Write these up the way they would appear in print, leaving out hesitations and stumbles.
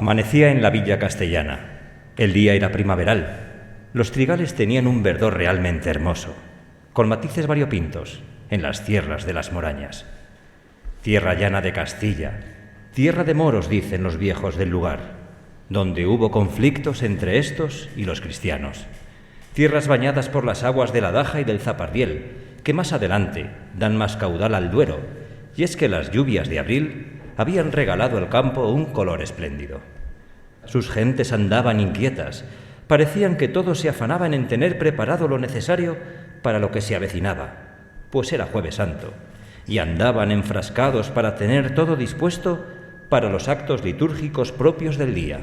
Amanecía en la villa castellana. El día era primaveral. Los trigales tenían un verdor realmente hermoso, con matices variopintos, en las tierras de las Morañas. Tierra llana de Castilla, tierra de moros, dicen los viejos del lugar, donde hubo conflictos entre estos y los cristianos. Tierras bañadas por las aguas de la Daja y del Zapardiel, que más adelante dan más caudal al Duero, y es que las lluvias de abril habían regalado al campo un color espléndido. Sus gentes andaban inquietas, parecían que todos se afanaban en tener preparado lo necesario para lo que se avecinaba, pues era Jueves Santo, y andaban enfrascados para tener todo dispuesto para los actos litúrgicos propios del día.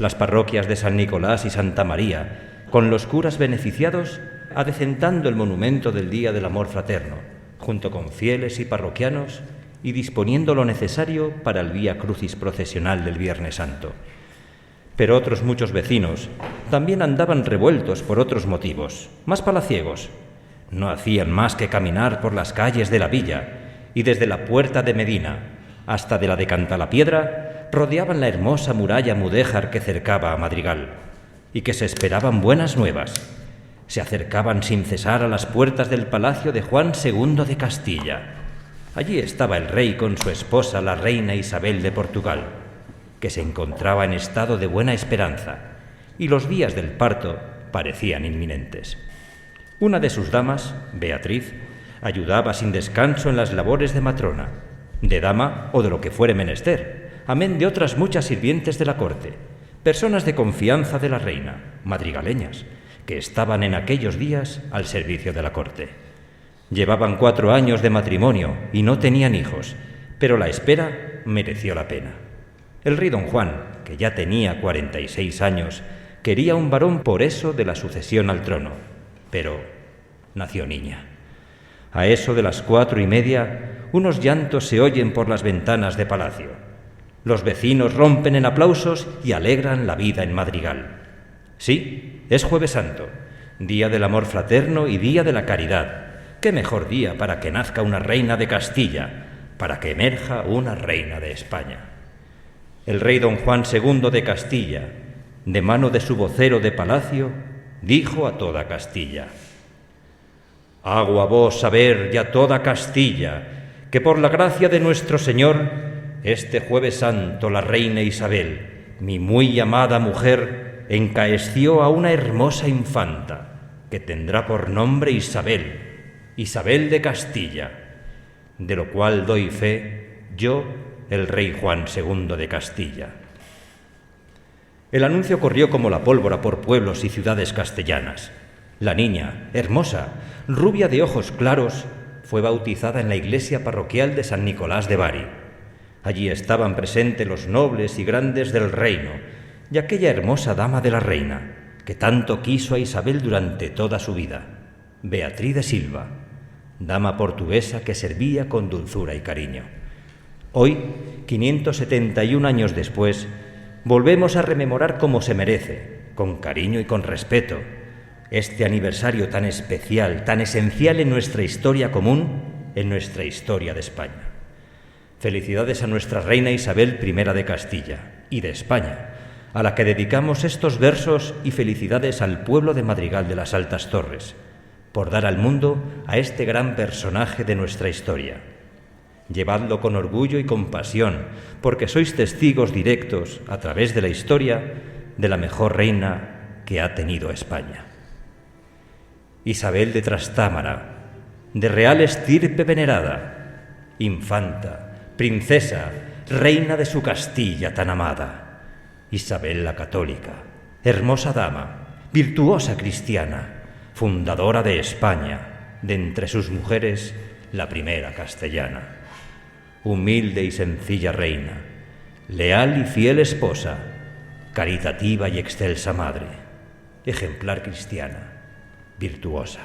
Las parroquias de San Nicolás y Santa María, con los curas beneficiados, adecentando el monumento del Día del Amor Fraterno, junto con fieles y parroquianos, y disponiendo lo necesario para el Vía Crucis procesional del Viernes Santo. Pero otros muchos vecinos también andaban revueltos por otros motivos, más palaciegos. No hacían más que caminar por las calles de la villa, y desde la puerta de Medina hasta de la de Cantalapiedra rodeaban la hermosa muralla mudéjar que cercaba a Madrigal, y que se esperaban buenas nuevas. Se acercaban sin cesar a las puertas del palacio de Juan II de Castilla. Allí estaba el rey con su esposa, la reina Isabel de Portugal, que se encontraba en estado de buena esperanza, y los días del parto parecían inminentes. Una de sus damas, Beatriz, ayudaba sin descanso en las labores de matrona, de dama o de lo que fuere menester, amén de otras muchas sirvientes de la corte, personas de confianza de la reina, madrigaleñas, que estaban en aquellos días al servicio de la corte. Llevaban 4 años de matrimonio y no tenían hijos, pero la espera mereció la pena. El rey don Juan, que ya tenía 46 años, quería un varón por eso de la sucesión al trono, pero nació niña. A eso de las 4:30, unos llantos se oyen por las ventanas de palacio. Los vecinos rompen en aplausos y alegran la vida en Madrigal. Sí, es Jueves Santo, día del amor fraterno y día de la caridad. ¿Qué mejor día para que nazca una reina de Castilla, para que emerja una reina de España? El rey don Juan II de Castilla, de mano de su vocero de palacio, dijo a toda Castilla: «Hago a vos saber y a toda Castilla que por la gracia de nuestro Señor, este Jueves Santo la reina Isabel, mi muy amada mujer, encaesció a una hermosa infanta, que tendrá por nombre Isabel, Isabel de Castilla, de lo cual doy fe yo, el rey Juan II de Castilla». El anuncio corrió como la pólvora por pueblos y ciudades castellanas. La niña, hermosa, rubia de ojos claros, fue bautizada en la iglesia parroquial de San Nicolás de Bari. Allí estaban presentes los nobles y grandes del reino y aquella hermosa dama de la reina, que tanto quiso a Isabel durante toda su vida, Beatriz de Silva, dama portuguesa que servía con dulzura y cariño. Hoy, 571 años después, volvemos a rememorar como se merece, con cariño y con respeto, este aniversario tan especial, tan esencial en nuestra historia común, en nuestra historia de España. Felicidades a nuestra reina Isabel I de Castilla y de España, a la que dedicamos estos versos, y felicidades al pueblo de Madrigal de las Altas Torres, por dar al mundo a este gran personaje de nuestra historia. Llevadlo con orgullo y compasión, porque sois testigos directos, a través de la historia, de la mejor reina que ha tenido España. Isabel de Trastámara, de real estirpe venerada, infanta, princesa, reina de su Castilla tan amada. Isabel la Católica, hermosa dama, virtuosa cristiana, fundadora de España, de entre sus mujeres, la primera castellana. Humilde y sencilla reina, leal y fiel esposa, caritativa y excelsa madre, ejemplar cristiana, virtuosa.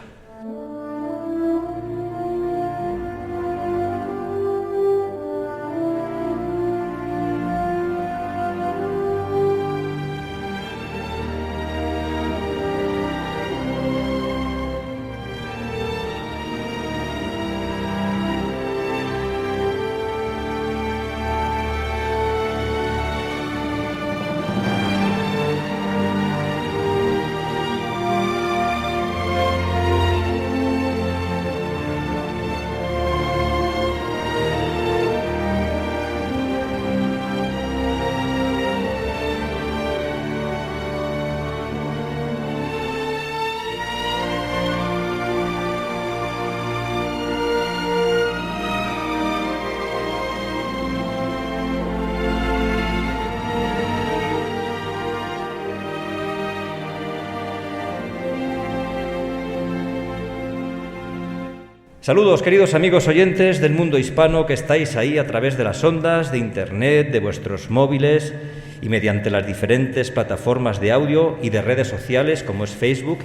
Saludos, queridos amigos oyentes del mundo hispano que estáis ahí a través de las ondas, de internet, de vuestros móviles y mediante las diferentes plataformas de audio y de redes sociales como es Facebook,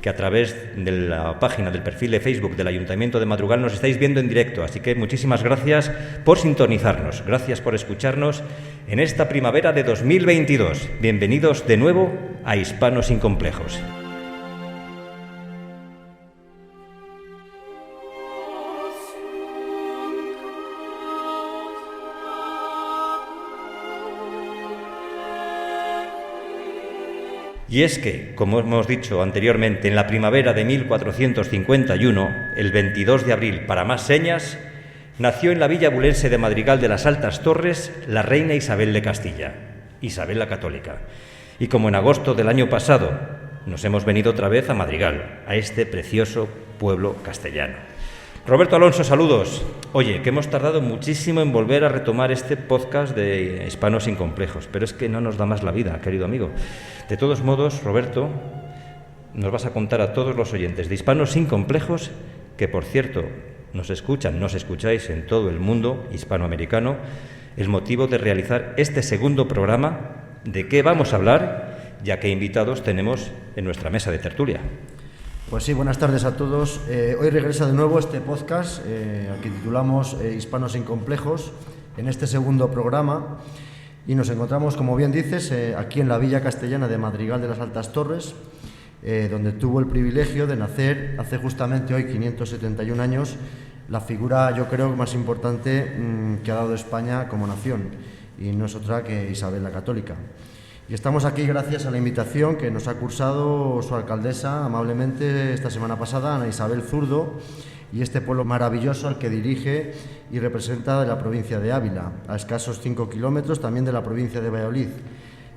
que a través de la página del perfil de Facebook del Ayuntamiento de Madrugal nos estáis viendo en directo. Así que muchísimas gracias por sintonizarnos, gracias por escucharnos en esta primavera de 2022. Bienvenidos de nuevo a Hispanos sin Complejos. Y es que, como hemos dicho anteriormente, en la primavera de 1451, el 22 de abril, para más señas, nació en la villa abulense de Madrigal de las Altas Torres la reina Isabel de Castilla, Isabel la Católica. Y como en agosto del año pasado nos hemos venido otra vez a Madrigal, a este precioso pueblo castellano. Roberto Alonso, saludos. Oye, que hemos tardado muchísimo en volver a retomar este podcast de Hispanos sin Complejos, pero es que no nos da más la vida, querido amigo. De todos modos, Roberto, nos vas a contar a todos los oyentes de Hispanos sin Complejos, que por cierto nos escucháis en todo el mundo hispanoamericano, el motivo de realizar este segundo programa, de qué vamos a hablar, ya que invitados tenemos en nuestra mesa de tertulia. Pues sí, buenas tardes a todos. Hoy regresa de nuevo este podcast al que titulamos Hispanos sin Complejos, en este segundo programa, y nos encontramos, como bien dices, aquí en la villa castellana de Madrigal de las Altas Torres, donde tuvo el privilegio de nacer hace justamente hoy 571 años la figura, yo creo, más importante que ha dado España como nación, y no es otra que Isabel la Católica. Y estamos aquí gracias a la invitación que nos ha cursado su alcaldesa amablemente esta semana pasada, Ana Isabel Zurdo, y este pueblo maravilloso al que dirige y representa de la provincia de Ávila, a escasos 5 kilómetros también de la provincia de Valladolid.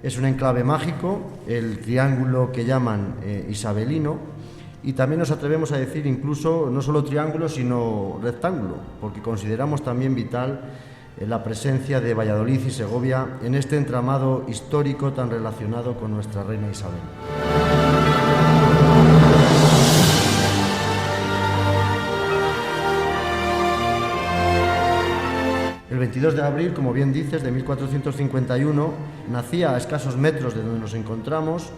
Es un enclave mágico, el triángulo que llaman isabelino, y también nos atrevemos a decir incluso no solo triángulo sino rectángulo, porque consideramos también vital la presencia de Valladolid y Segovia en este entramado histórico tan relacionado con nuestra reina Isabel. El 22 de abril, como bien dices, de 1451, nacía a escasos metros de donde nos encontramos.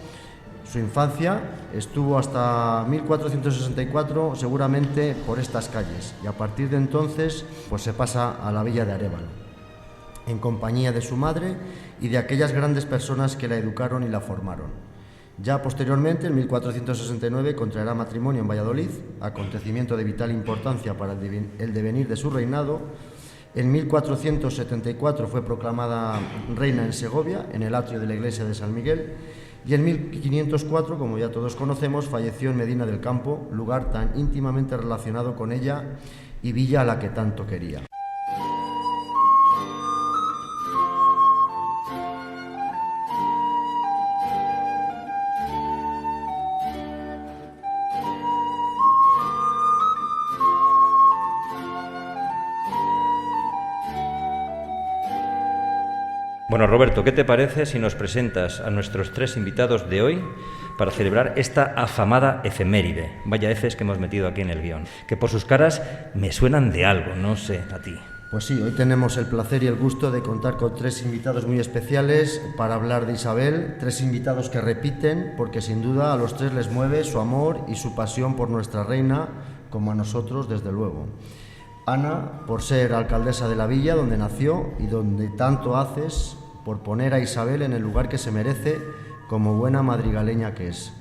Su infancia estuvo hasta 1464 seguramente por estas calles, y a partir de entonces pues se pasa a la villa de Arévalo, en compañía de su madre y de aquellas grandes personas que la educaron y la formaron. Ya posteriormente, en 1469, contraerá matrimonio en Valladolid, acontecimiento de vital importancia para el devenir de su reinado. En 1474 fue proclamada reina en Segovia, en el atrio de la iglesia de San Miguel, y en 1504, como ya todos conocemos, falleció en Medina del Campo, lugar tan íntimamente relacionado con ella y villa a la que tanto quería. Bueno, Roberto, ¿qué te parece si nos presentas a nuestros tres invitados de hoy para celebrar esta afamada efeméride? Vaya Fs que hemos metido aquí en el guión, que por sus caras me suenan de algo, no sé, a ti. Pues sí, hoy tenemos el placer y el gusto de contar con tres invitados muy especiales para hablar de Isabel, tres invitados que repiten porque sin duda a los tres les mueve su amor y su pasión por nuestra reina, como a nosotros desde luego. Ana, por ser alcaldesa de la villa donde nació y donde tanto haces por poner a Isabel en el lugar que se merece como buena madrigaleña que es.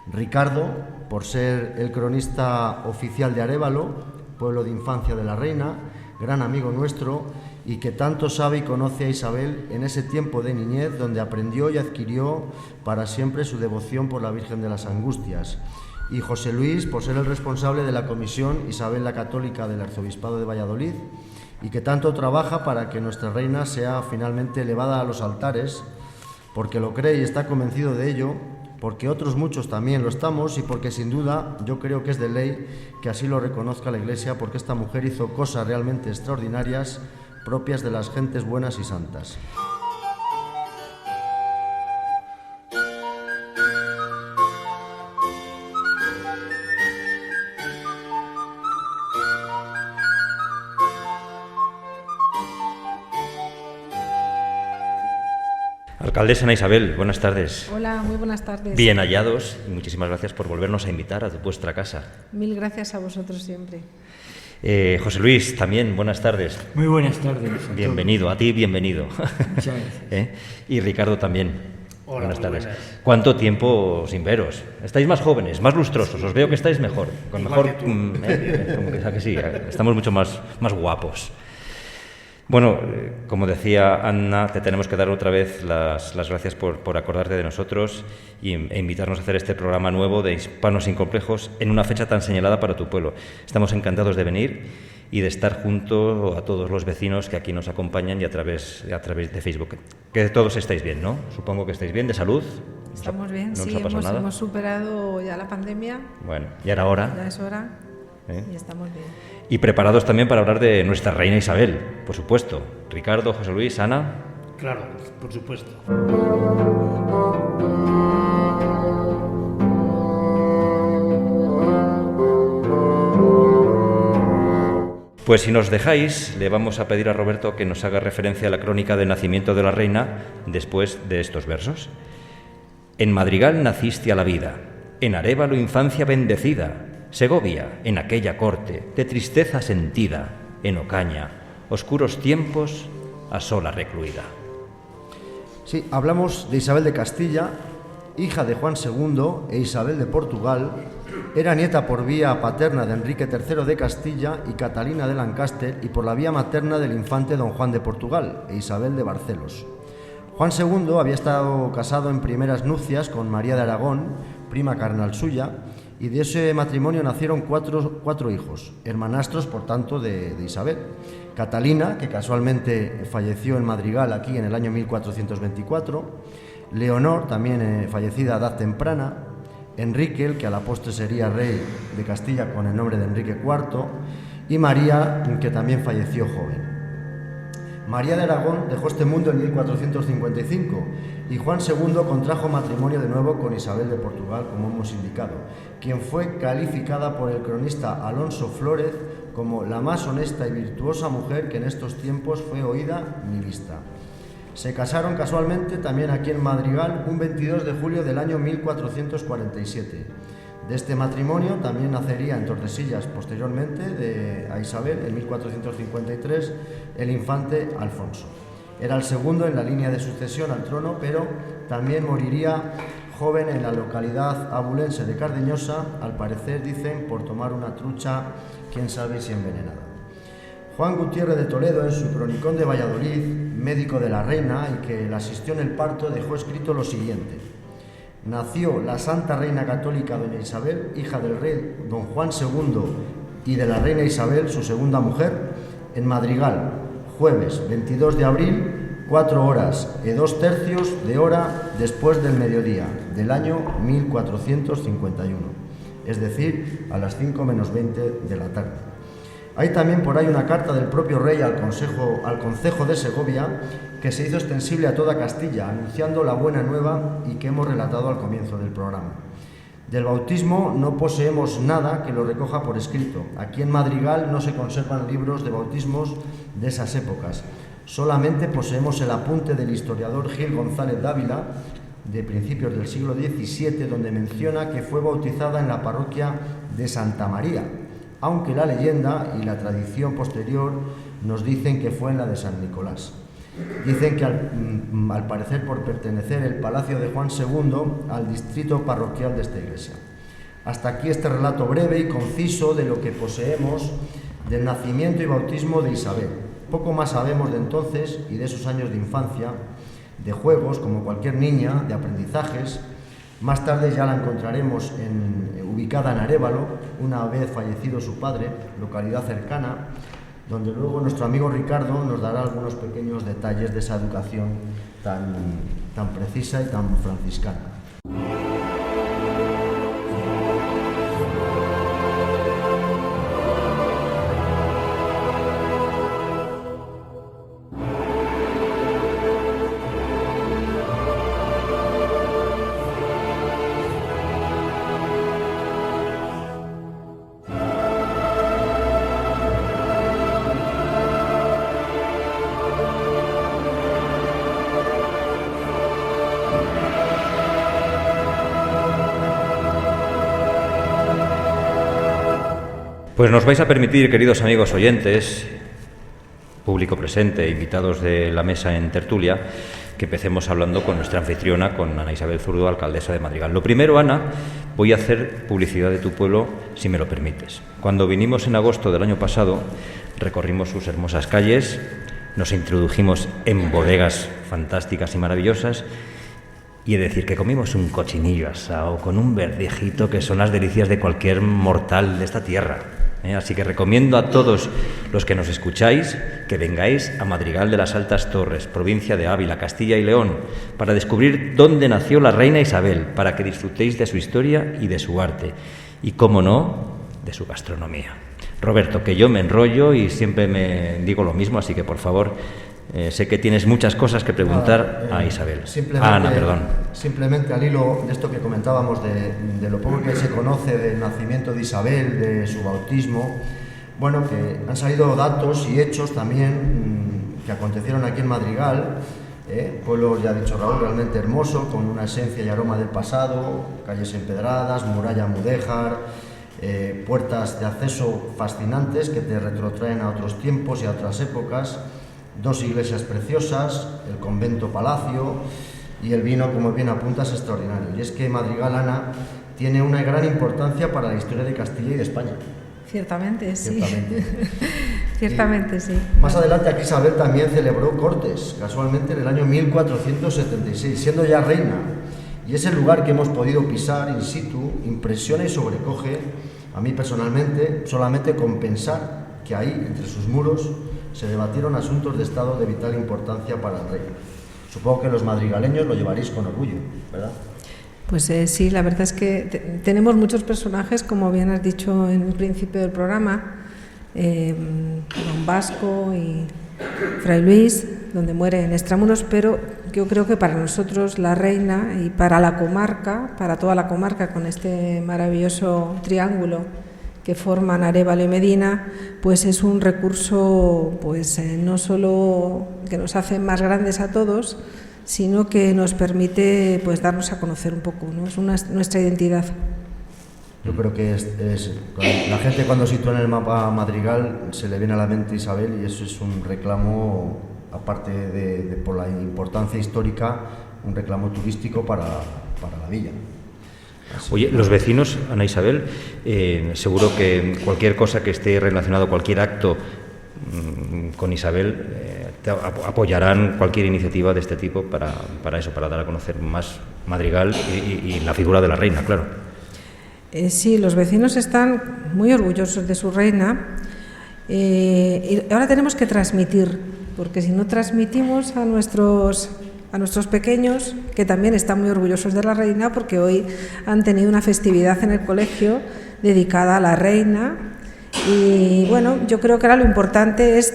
Ricardo, por ser el cronista oficial de Arévalo, pueblo de infancia de la reina, gran amigo nuestro y que tanto sabe y conoce a Isabel en ese tiempo de niñez donde aprendió y adquirió para siempre su devoción por la Virgen de las Angustias. Y José Luis, por ser el responsable de la Comisión Isabel la Católica del Arzobispado de Valladolid, y que tanto trabaja para que nuestra reina sea finalmente elevada a los altares, porque lo cree y está convencido de ello, porque otros muchos también lo estamos y porque sin duda yo creo que es de ley que así lo reconozca la Iglesia, porque esta mujer hizo cosas realmente extraordinarias propias de las gentes buenas y santas. Alcaldesa Ana Isabel, buenas tardes. Hola, muy buenas tardes. Bien hallados y muchísimas gracias por volvernos a invitar a vuestra casa. Mil gracias a vosotros siempre. José Luis, también, buenas tardes. Muy buenas tardes. Bienvenido, a ti bienvenido. Muchas gracias. Y Ricardo también. Hola, buenas tardes. buenas. ¿Cuánto tiempo sin veros? Estáis más jóvenes, más lustrosos, os veo que estáis mejor. Con Igual mejor, que tú. como que sí, estamos mucho más guapos. Bueno, como decía Ana, te tenemos que dar otra vez las gracias por acordarte de nosotros e invitarnos a hacer este programa nuevo de Hispanos sin Complejos en una fecha tan señalada para tu pueblo. Estamos encantados de venir y de estar junto a todos los vecinos que aquí nos acompañan y a través de Facebook. Que todos estáis bien, ¿no? Supongo que estáis bien, de salud. Estamos bien, ¿No os sí, ha pasado nada? hemos superado ya la pandemia, Bueno, y ahora hora. ya es hora ¿Eh? y estamos bien. Y preparados también para hablar de nuestra reina Isabel, por supuesto. Ricardo, José Luis, Ana. Claro, por supuesto. Pues si nos dejáis, le vamos a pedir a Roberto que nos haga referencia a la crónica del nacimiento de la reina después de estos versos. En Madrigal naciste a la vida, en Arévalo infancia bendecida, Segovia, en aquella corte, de tristeza sentida, en Ocaña, oscuros tiempos, a sola recluida. Sí, hablamos de Isabel de Castilla, hija de Juan II e Isabel de Portugal. Era nieta por vía paterna de Enrique III de Castilla y Catalina de Lancaster y por la vía materna del infante don Juan de Portugal e Isabel de Barcelos. Juan II había estado casado en primeras nupcias con María de Aragón, prima carnal suya, y de ese matrimonio nacieron cuatro hijos, hermanastros, por tanto, de Isabel. Catalina, que casualmente falleció en Madrigal aquí en el año 1424, Leonor, también fallecida a edad temprana, Enrique, el que a la postre sería rey de Castilla con el nombre de Enrique IV, y María, que también falleció joven. María de Aragón dejó este mundo en 1455 y Juan II contrajo matrimonio de nuevo con Isabel de Portugal, como hemos indicado, quien fue calificada por el cronista Alonso Flórez como la más honesta y virtuosa mujer que en estos tiempos fue oída ni vista. Se casaron casualmente también aquí en Madrigal un 22 de julio del año 1447. De este matrimonio también nacería en Tordesillas posteriormente a Isabel en 1453 el infante Alfonso. Era el segundo en la línea de sucesión al trono, pero también moriría joven en la localidad abulense de Cardeñosa, al parecer, dicen, por tomar una trucha, quién sabe si envenenada. Juan Gutiérrez de Toledo, en su cronicón de Valladolid, médico de la reina y que la asistió en el parto, dejó escrito lo siguiente: nació la Santa Reina Católica doña Isabel, hija del rey don Juan II y de la reina Isabel, su segunda mujer, en Madrigal, jueves 22 de abril, 4 horas y 2 tercios de hora después del mediodía del año 1451, es decir, a las 5 menos 20 de la tarde. Hay también por ahí una carta del propio rey al concejo de Segovia que se hizo extensible a toda Castilla, anunciando la buena nueva y que hemos relatado al comienzo del programa. Del bautismo no poseemos nada que lo recoja por escrito. Aquí en Madrigal no se conservan libros de bautismos de esas épocas. Solamente poseemos el apunte del historiador Gil González Dávila, de principios del siglo XVII, donde menciona que fue bautizada en la parroquia de Santa María, aunque la leyenda y la tradición posterior nos dicen que fue en la de San Nicolás. Dicen que al parecer por pertenecer el Palacio de Juan II al distrito parroquial de esta iglesia. Hasta aquí este relato breve y conciso de lo que poseemos del nacimiento y bautismo de Isabel. Poco más sabemos de entonces y de esos años de infancia, de juegos como cualquier niña, de aprendizajes. Más tarde ya la encontraremos ubicada en Arévalo, una vez fallecido su padre, localidad cercana, donde luego nuestro amigo Ricardo nos dará algunos pequeños detalles de esa educación tan precisa y tan franciscana. Pues nos vais a permitir, queridos amigos oyentes, público presente, invitados de la mesa en tertulia, que empecemos hablando con nuestra anfitriona, con Ana Isabel Zurdo, alcaldesa de Madrigal. Lo primero, Ana, voy a hacer publicidad de tu pueblo, si me lo permites. Cuando vinimos en agosto del año pasado, recorrimos sus hermosas calles, nos introdujimos en bodegas fantásticas y maravillosas, y he de decir que comimos un cochinillo asado con un verdejito que son las delicias de cualquier mortal de esta tierra. Así que recomiendo a todos los que nos escucháis que vengáis a Madrigal de las Altas Torres, provincia de Ávila, Castilla y León, para descubrir dónde nació la reina Isabel, para que disfrutéis de su historia y de su arte, y, cómo no, de su gastronomía. Roberto, que yo me enrollo y siempre me digo lo mismo, así que por favor, sé que tienes muchas cosas que preguntar a Isabel. Ana, perdón. Simplemente al hilo de esto que comentábamos, de lo poco que se conoce del nacimiento de Isabel, de su bautismo, bueno, que han salido datos y hechos también que acontecieron aquí en Madrigal, pueblo, ya ha dicho Raúl, realmente hermoso, con una esencia y aroma del pasado, calles empedradas, muralla mudéjar, puertas de acceso fascinantes que te retrotraen a otros tiempos y a otras épocas, 2 iglesias preciosas, el convento palacio y el vino, como bien apuntas, extraordinario. Y es que Madrigal, Ana, tiene una gran importancia para la historia de Castilla y de España. Ciertamente, sí. Ciertamente. Ciertamente, sí. Más adelante aquí Isabel también celebró cortes, casualmente en el año 1476, siendo ya reina. Y ese lugar que hemos podido pisar in situ impresiona y sobrecoge a mí personalmente, solamente con pensar que ahí, entre sus muros, se debatieron asuntos de Estado de vital importancia para el rey. Supongo que los madrigaleños lo llevaréis con orgullo, ¿verdad? Pues sí, la verdad es que tenemos muchos personajes, como bien has dicho en el principio del programa, Don Vasco y Fray Luis, donde muere en Extramuros, pero yo creo que para nosotros la reina y para la comarca, para toda la comarca, con este maravilloso triángulo que forman Arévalo y Medina, pues es un recurso, pues no solo que nos hace más grandes a todos, sino que nos permite, pues, darnos a conocer un poco, ¿no? Es nuestra identidad. Yo creo que la gente, cuando sitúa en el mapa Madrigal, se le viene a la mente Isabel, y eso es un reclamo, aparte de por la importancia histórica, un reclamo turístico para la villa. Oye, los vecinos, Ana Isabel, seguro que cualquier cosa que esté relacionado, cualquier acto con Isabel, apoyarán cualquier iniciativa de este tipo para eso, para dar a conocer más Madrigal y la figura de la reina, claro. Sí, los vecinos están muy orgullosos de su reina, y ahora tenemos que transmitir, porque si no transmitimos a nuestros pequeños, que también están muy orgullosos de la reina, porque hoy han tenido una festividad en el colegio dedicada a la reina. Y bueno, yo creo que ahora lo importante es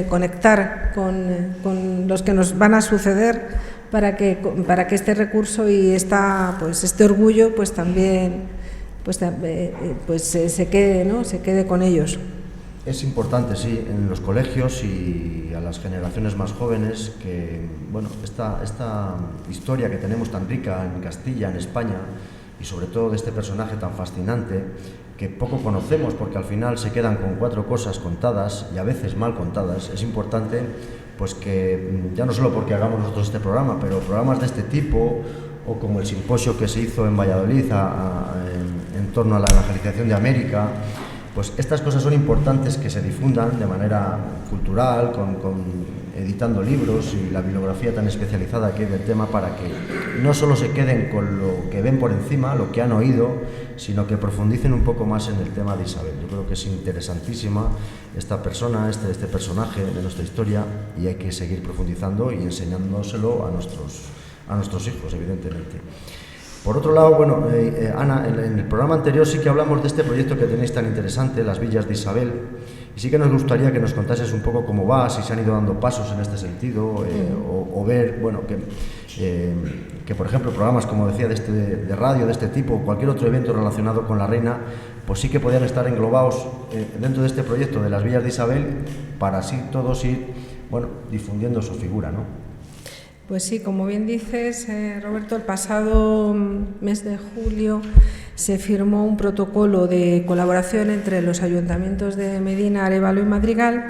conectar con los que nos van a suceder para que este recurso y este orgullo pues también se quede, ¿no? Se quede con ellos. Es importante, sí, en los colegios y a las generaciones más jóvenes que, bueno, esta historia que tenemos tan rica en Castilla, en España, y sobre todo de este personaje tan fascinante, que poco conocemos porque al final se quedan con 4 cosas contadas y a veces mal contadas. Es importante, pues, que ya no solo porque hagamos nosotros este programa, pero programas de este tipo, o como el simposio que se hizo en Valladolid en torno a la evangelización de América, pues estas cosas son importantes que se difundan de manera cultural, editando libros y la bibliografía tan especializada que hay del tema, para que no solo se queden con lo que ven por encima, lo que han oído, sino que profundicen un poco más en el tema de Isabel. Yo creo que es interesantísima esta persona, este personaje de nuestra historia, y hay que seguir profundizando y enseñándoselo a nuestros hijos, evidentemente. Por otro lado, bueno, Ana, en el programa anterior sí que hablamos de este proyecto que tenéis tan interesante, las Villas de Isabel, y sí que nos gustaría que nos contases un poco cómo va, si se han ido dando pasos en este sentido, o ver, bueno, que por ejemplo programas, como decía, de radio de este tipo, o cualquier otro evento relacionado con la reina, pues sí que podían estar englobados dentro de este proyecto de las Villas de Isabel, para así todos ir, bueno, difundiendo su figura, ¿no? Pues sí, como bien dices, Roberto, el pasado mes de julio se firmó un protocolo de colaboración entre los ayuntamientos de Medina, Arévalo y Madrigal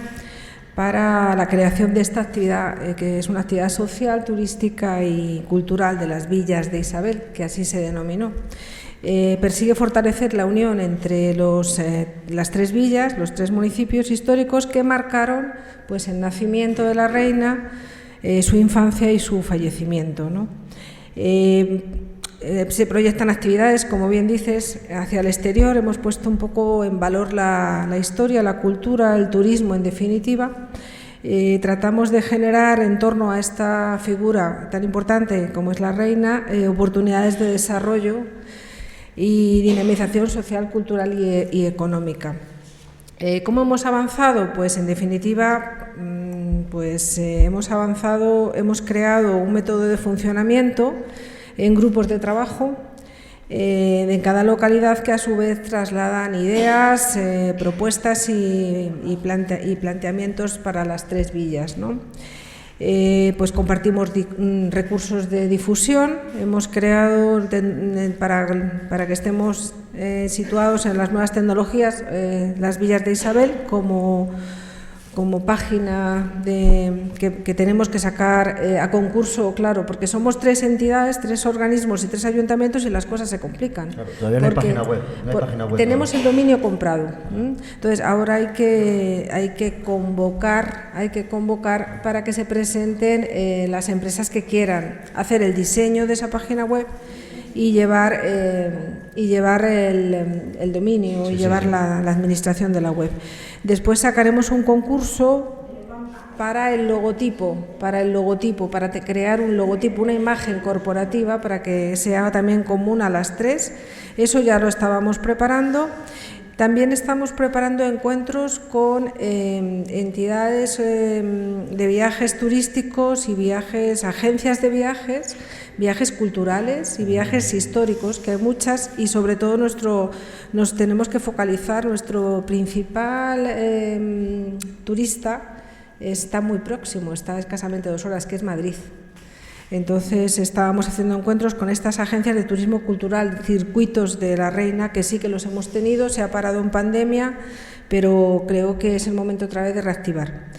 para la creación de esta actividad, que es una actividad social, turística y cultural de las villas de Isabel, que así se denominó. Persigue fortalecer la unión entre las 3 villas, los 3 municipios históricos que marcaron pues, el nacimiento de la reina, su infancia y su fallecimiento, ¿no? Se proyectan actividades, como bien dices, hacia el exterior. Hemos puesto un poco en valor la historia, la cultura, el turismo, en definitiva. Tratamos de generar en torno a esta figura tan importante como es la reina oportunidades de desarrollo y dinamización social, cultural y económica. ¿Cómo hemos avanzado? Pues en definitiva hemos avanzado, hemos creado un método de funcionamiento en grupos de trabajo en cada localidad que a su vez trasladan ideas, propuestas y planteamientos para las 3 villas, ¿no? Pues compartimos recursos de difusión, hemos creado para que estemos situados en las nuevas tecnologías las villas de Isabel como página que tenemos que sacar a concurso, claro, porque somos 3 entidades, 3 organismos y 3 ayuntamientos y las cosas se complican. Claro, todavía no hay página web. Tenemos el dominio comprado. Entonces ahora hay que convocar para que se presenten las empresas que quieran hacer el diseño de esa página web y llevar el dominio y llevar la administración de la web. Después sacaremos un concurso para el logotipo, para crear un logotipo, una imagen corporativa para que sea también común a las 3. Eso ya lo estábamos preparando. También estamos preparando encuentros con entidades de viajes turísticos y agencias de viajes culturales y viajes históricos, que hay muchas, y sobre todo nos tenemos que focalizar, nuestro principal turista está muy próximo, está a escasamente 2 horas, que es Madrid. Entonces estábamos haciendo encuentros con estas agencias de turismo cultural, circuitos de la reina, que sí que los hemos tenido, se ha parado en pandemia, pero creo que es el momento otra vez de reactivar.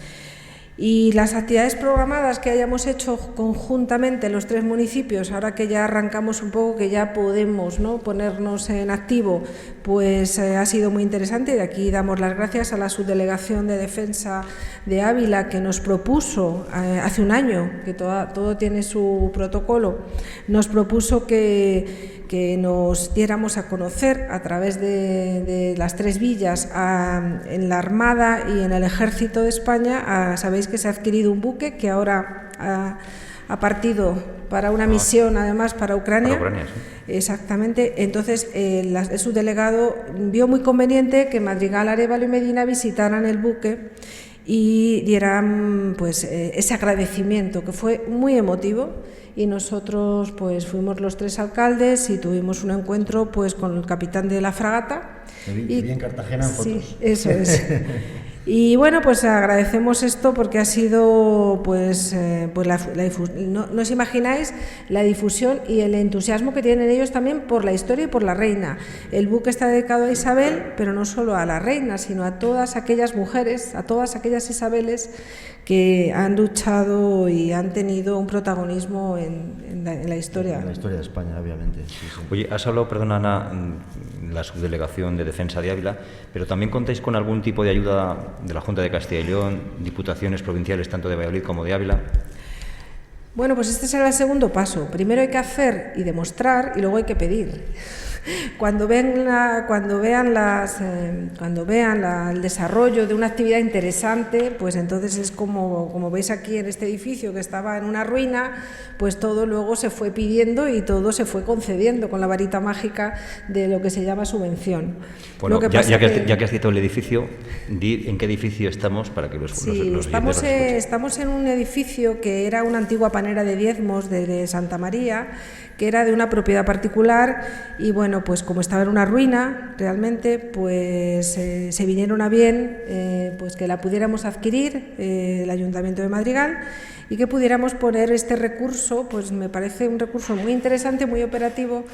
Y las actividades programadas que hayamos hecho conjuntamente los 3 municipios, ahora que ya arrancamos un poco, que ya podemos, ¿no?, ponernos en activo, pues ha sido muy interesante. Y de aquí damos las gracias a la Subdelegación de Defensa de Ávila, que nos propuso hace un año, que todo tiene su protocolo, nos propuso que nos diéramos a conocer a través de las 3 villas en la Armada y en el Ejército de España. Sabéis que se ha adquirido un buque que ahora ha partido para una misión, además, para Ucrania. Para Ucrania, sí. Exactamente. Entonces, el subdelegado vio muy conveniente que Madrigal, Arévalo y Medina visitaran el buque y dieran pues ese agradecimiento, que fue muy emotivo. Y nosotros pues fuimos los 3 alcaldes y tuvimos un encuentro pues con el capitán de la fragata. Te vi en Cartagena en fotos. Sí, eso es. Y bueno, pues agradecemos esto porque ha sido no os imagináis la difusión y el entusiasmo que tienen ellos también por la historia y por la reina. El buque está dedicado a Isabel, pero no solo a la reina, sino a todas aquellas mujeres, a todas aquellas Isabeles que han luchado y han tenido un protagonismo en la historia. En la historia de España, obviamente. Sí, sí. Oye, has hablado, perdona Ana, la Subdelegación de Defensa de Ávila, pero también contáis con algún tipo de ayuda de la Junta de Castilla y León, diputaciones provinciales tanto de Valladolid como de Ávila. Bueno, pues este será el segundo paso. Primero hay que hacer y demostrar y luego hay que pedir. Cuando vean el desarrollo de una actividad interesante, pues entonces es como veis aquí en este edificio que estaba en una ruina, pues todo luego se fue pidiendo y todo se fue concediendo con la varita mágica de lo que se llama subvención. Bueno, ya que has citado el edificio, di en qué edificio estamos para que los estamos en un edificio que era una antigua panera de diezmos de Santa María, que era de una propiedad particular y bueno, bueno, pues como estaba en una ruina, realmente, pues se vinieron a bien pues que la pudiéramos adquirir el Ayuntamiento de Madrigal y que pudiéramos poner este recurso, pues me parece un recurso muy interesante, muy operativo,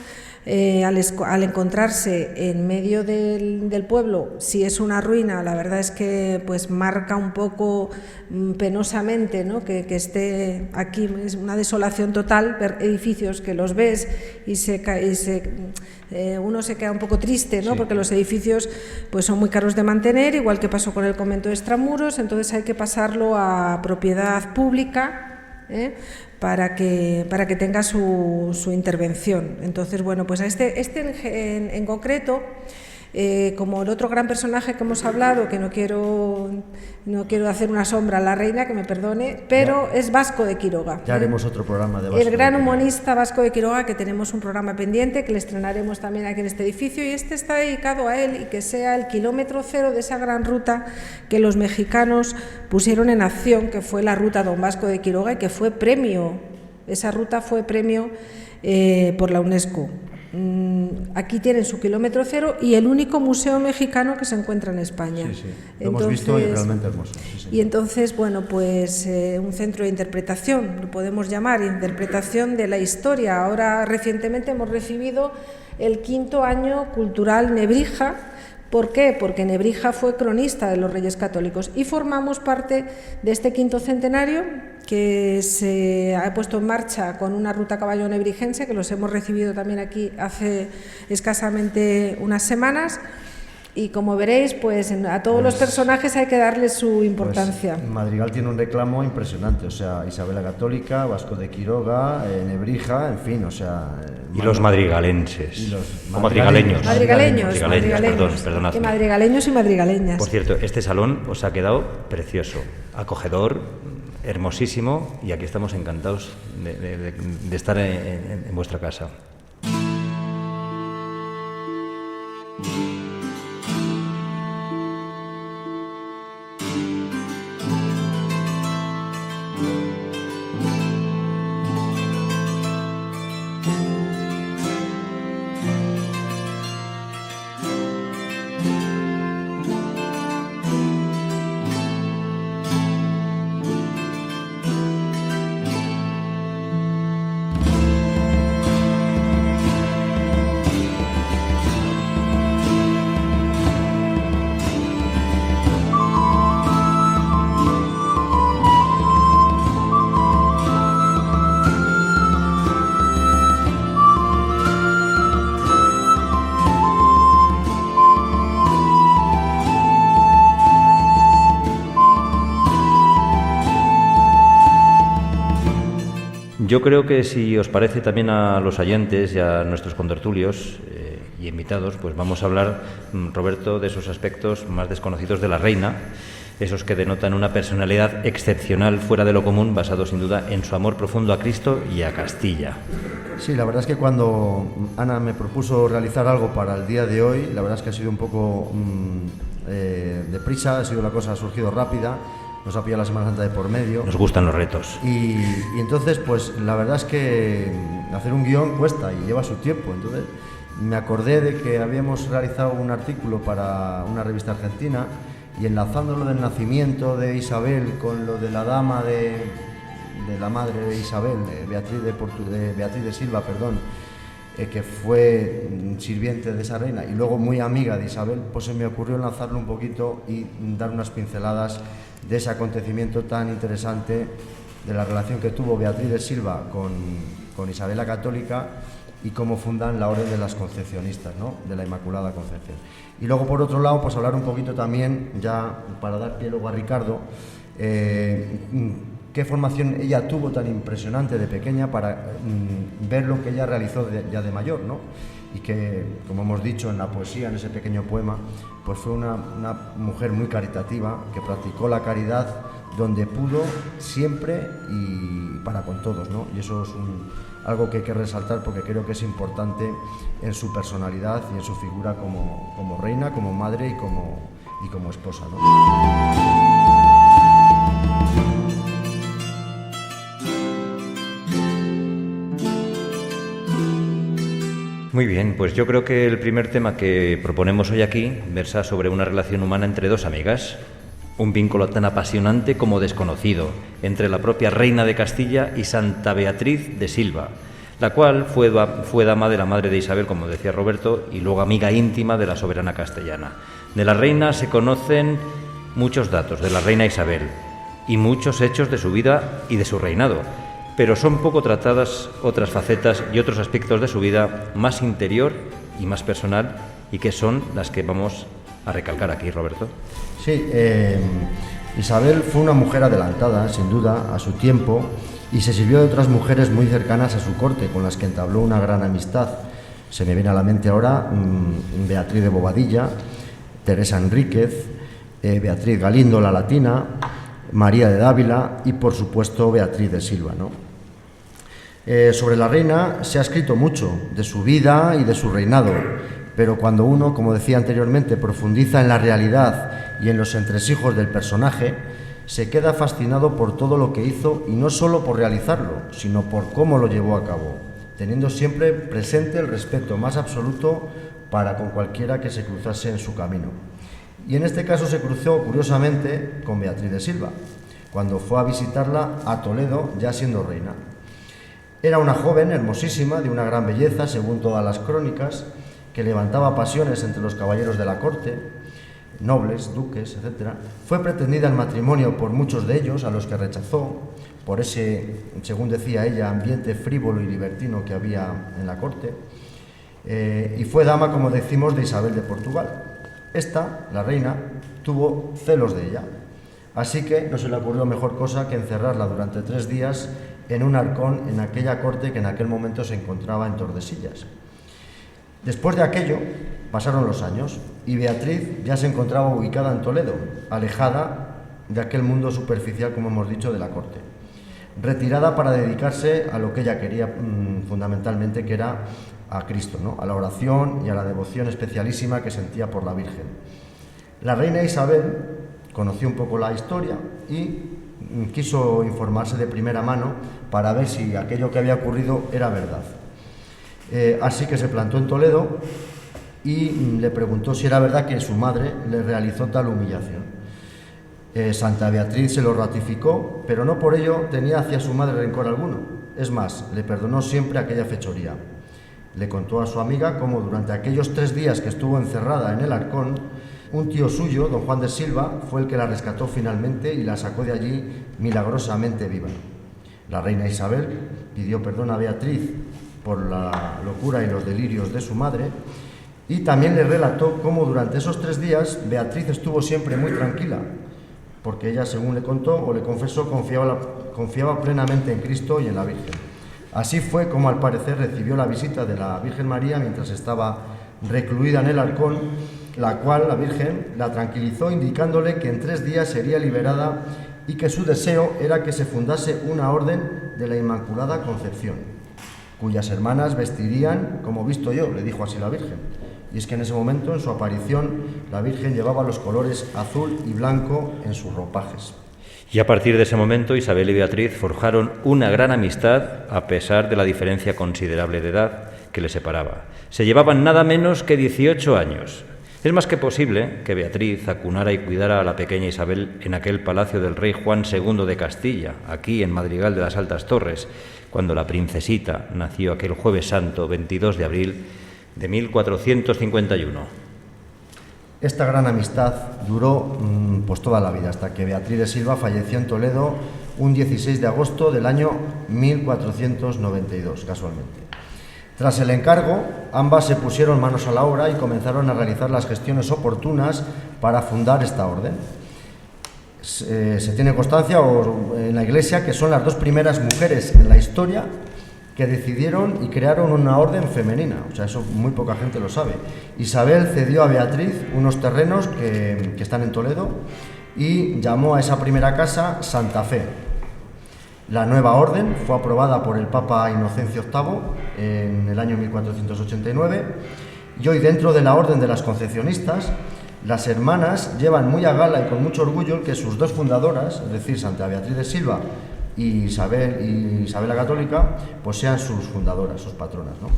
al encontrarse en medio del pueblo. Si es una ruina, la verdad es que pues marca un poco penosamente, ¿no?, que esté aquí. Es una desolación total ver edificios que los ves y uno se queda un poco triste, ¿no? Sí. Porque los edificios pues son muy caros de mantener, igual que pasó con el convento de Extramuros. Entonces hay que pasarlo a propiedad pública, para que tenga su intervención. Entonces, bueno, pues a este en concreto, como el otro gran personaje que hemos hablado, que no quiero hacer una sombra a la reina, que me perdone, pero ya, es Vasco de Quiroga. Ya haremos otro programa de Vasco. El gran humanista Vasco de Quiroga, que tenemos un programa pendiente, que le estrenaremos también aquí en este edificio, y este está dedicado a él, y que sea el kilómetro cero de esa gran ruta que los mexicanos pusieron en acción, que fue la ruta Don Vasco de Quiroga, y que fue premio. Esa ruta fue premio por la UNESCO. Aquí tienen su kilómetro cero y el único museo mexicano que se encuentra en España. Sí, sí. Lo hemos visto y realmente hermoso. Sí, y entonces, bueno, pues un centro de interpretación, lo podemos llamar, interpretación de la historia. Ahora recientemente hemos recibido el 5º año cultural Nebrija. ¿Por qué? Porque Nebrija fue cronista de los Reyes Católicos y formamos parte de este 5º centenario, que se ha puesto en marcha con una ruta caballo nebrijense, que los hemos recibido también aquí hace escasamente unas semanas. Y como veréis, pues a todos los personajes hay que darles su importancia. Pues Madrigal tiene un reclamo impresionante, o sea, Isabel la Católica, Vasco de Quiroga, Nebrija, en fin, o sea... Y los madrigalenses. O madrigaleños. Madrigaleños, perdonad. Y madrigaleños y madrigaleñas. Por cierto, este salón os ha quedado precioso, acogedor, hermosísimo, y aquí estamos encantados de estar en vuestra casa. Yo creo que, si os parece, también a los oyentes y a nuestros contertulios y invitados, pues vamos a hablar, Roberto, de esos aspectos más desconocidos de la reina, esos que denotan una personalidad excepcional, fuera de lo común, basado sin duda en su amor profundo a Cristo y a Castilla. Sí, la verdad es que cuando Ana me propuso realizar algo para el día de hoy, la verdad es que ha sido un poco deprisa, la cosa ha surgido rápida. Nos ha pillado la Semana Santa de por medio. Nos gustan los retos. Y entonces, pues la verdad es que hacer un guión cuesta y lleva su tiempo. Entonces me acordé de que habíamos realizado un artículo para una revista argentina, y enlazando lo del nacimiento de Isabel con lo de la dama de la madre de Isabel, Beatriz de Silva, que fue sirviente de esa reina y luego muy amiga de Isabel, pues se me ocurrió enlazarlo un poquito y dar unas pinceladas de ese acontecimiento tan interesante, de la relación que tuvo Beatriz de Silva con Isabel la Católica y cómo fundan la Orden de las Concepcionistas, ¿no?, de la Inmaculada Concepción. Y luego, por otro lado, pues hablar un poquito también, ya para dar pie luego a Ricardo, qué formación ella tuvo tan impresionante de pequeña para ver lo que ella realizó ya de mayor, ¿no? Y que, como hemos dicho en la poesía, en ese pequeño poema, pues fue una mujer muy caritativa, que practicó la caridad donde pudo, siempre y para con todos, ¿no? Y eso es algo que hay que resaltar, porque creo que es importante en su personalidad y en su figura como reina, como madre y como esposa, ¿no? Muy bien, pues yo creo que el primer tema que proponemos hoy aquí versa sobre una relación humana entre dos amigas. Un vínculo tan apasionante como desconocido entre la propia reina de Castilla y Santa Beatriz de Silva, la cual fue dama de la madre de Isabel, como decía Roberto, y luego amiga íntima de la soberana castellana. De la reina se conocen muchos datos, de la reina Isabel, y muchos hechos de su vida y de su reinado, pero son poco tratadas otras facetas y otros aspectos de su vida más interior y más personal, y que son las que vamos a recalcar aquí, Roberto. Sí, Isabel fue una mujer adelantada, sin duda, a su tiempo, y se sirvió de otras mujeres muy cercanas a su corte, con las que entabló una gran amistad. Se me viene a la mente ahora Beatriz de Bobadilla, Teresa Enríquez, Beatriz Galindo la Latina, María de Dávila y, por supuesto, Beatriz de Silva, ¿no? Sobre la reina se ha escrito mucho, de su vida y de su reinado, pero cuando uno, como decía anteriormente, profundiza en la realidad y en los entresijos del personaje, se queda fascinado por todo lo que hizo, y no solo por realizarlo, sino por cómo lo llevó a cabo, teniendo siempre presente el respeto más absoluto para con cualquiera que se cruzase en su camino. Y en este caso se cruzó, curiosamente, con Beatriz de Silva, cuando fue a visitarla a Toledo, ya siendo reina. Era una joven hermosísima, de una gran belleza, según todas las crónicas, que levantaba pasiones entre los caballeros de la corte, nobles, duques, etc. Fue pretendida en matrimonio por muchos de ellos, a los que rechazó, por ese, según decía ella, ambiente frívolo y libertino que había en la corte, y fue dama, como decimos, de Isabel de Portugal. Esta, la reina, tuvo celos de ella, así que no se le ocurrió mejor cosa que encerrarla durante 3 días en un arcón en aquella corte que en aquel momento se encontraba en Tordesillas. Después de aquello, pasaron los años y Beatriz ya se encontraba ubicada en Toledo, alejada de aquel mundo superficial, como hemos dicho, de la corte, retirada para dedicarse a lo que ella quería fundamentalmente, que era a Cristo, ¿no? A la oración y a la devoción especialísima que sentía por la Virgen. La reina Isabel conoció un poco la historia y quiso informarse de primera mano para ver si aquello que había ocurrido era verdad. Así que se plantó en Toledo y le preguntó si era verdad que su madre le realizó tal humillación. Santa Beatriz se lo ratificó, pero no por ello tenía hacia su madre rencor alguno. Es más, le perdonó siempre aquella fechoría. Le contó a su amiga cómo durante aquellos 3 días que estuvo encerrada en el arcón, un tío suyo, don Juan de Silva, fue el que la rescató finalmente y la sacó de allí milagrosamente viva. La reina Isabel pidió perdón a Beatriz por la locura y los delirios de su madre, y también le relató cómo durante esos 3 días Beatriz estuvo siempre muy tranquila, porque ella, según le contó o le confesó, confiaba plenamente en Cristo y en la Virgen. Así fue como, al parecer, recibió la visita de la Virgen María mientras estaba recluida en el arcón, la cual la Virgen la tranquilizó indicándole que en 3 días sería liberada y que su deseo era que se fundase una orden de la Inmaculada Concepción, cuyas hermanas vestirían como visto yo, le dijo así la Virgen. Y es que en ese momento, en su aparición, la Virgen llevaba los colores azul y blanco en sus ropajes. Y a partir de ese momento, Isabel y Beatriz forjaron una gran amistad, a pesar de la diferencia considerable de edad que les separaba. Se llevaban nada menos que 18 años. Es más que posible que Beatriz acunara y cuidara a la pequeña Isabel en aquel palacio del rey Juan II de Castilla, aquí en Madrigal de las Altas Torres, cuando la princesita nació aquel Jueves Santo, 22 de abril de 1451. Esta gran amistad duró pues toda la vida, hasta que Beatriz de Silva falleció en Toledo un 16 de agosto del año 1492, casualmente. Tras el encargo, ambas se pusieron manos a la obra y comenzaron a realizar las gestiones oportunas para fundar esta orden. Se tiene constancia en la Iglesia que son las 2 primeras mujeres en la historia que decidieron y crearon una orden femenina. O sea, eso muy poca gente lo sabe. Isabel cedió a Beatriz unos terrenos que están en Toledo y llamó a esa primera casa Santa Fe. La nueva orden fue aprobada por el Papa Inocencio VIII en el año 1489 y hoy, dentro de la Orden de las Concepcionistas, las hermanas llevan muy a gala y con mucho orgullo que sus 2 fundadoras, es decir, Santa Beatriz de Silva y Isabel la Católica, pues sean sus fundadoras, sus patronas, ¿no?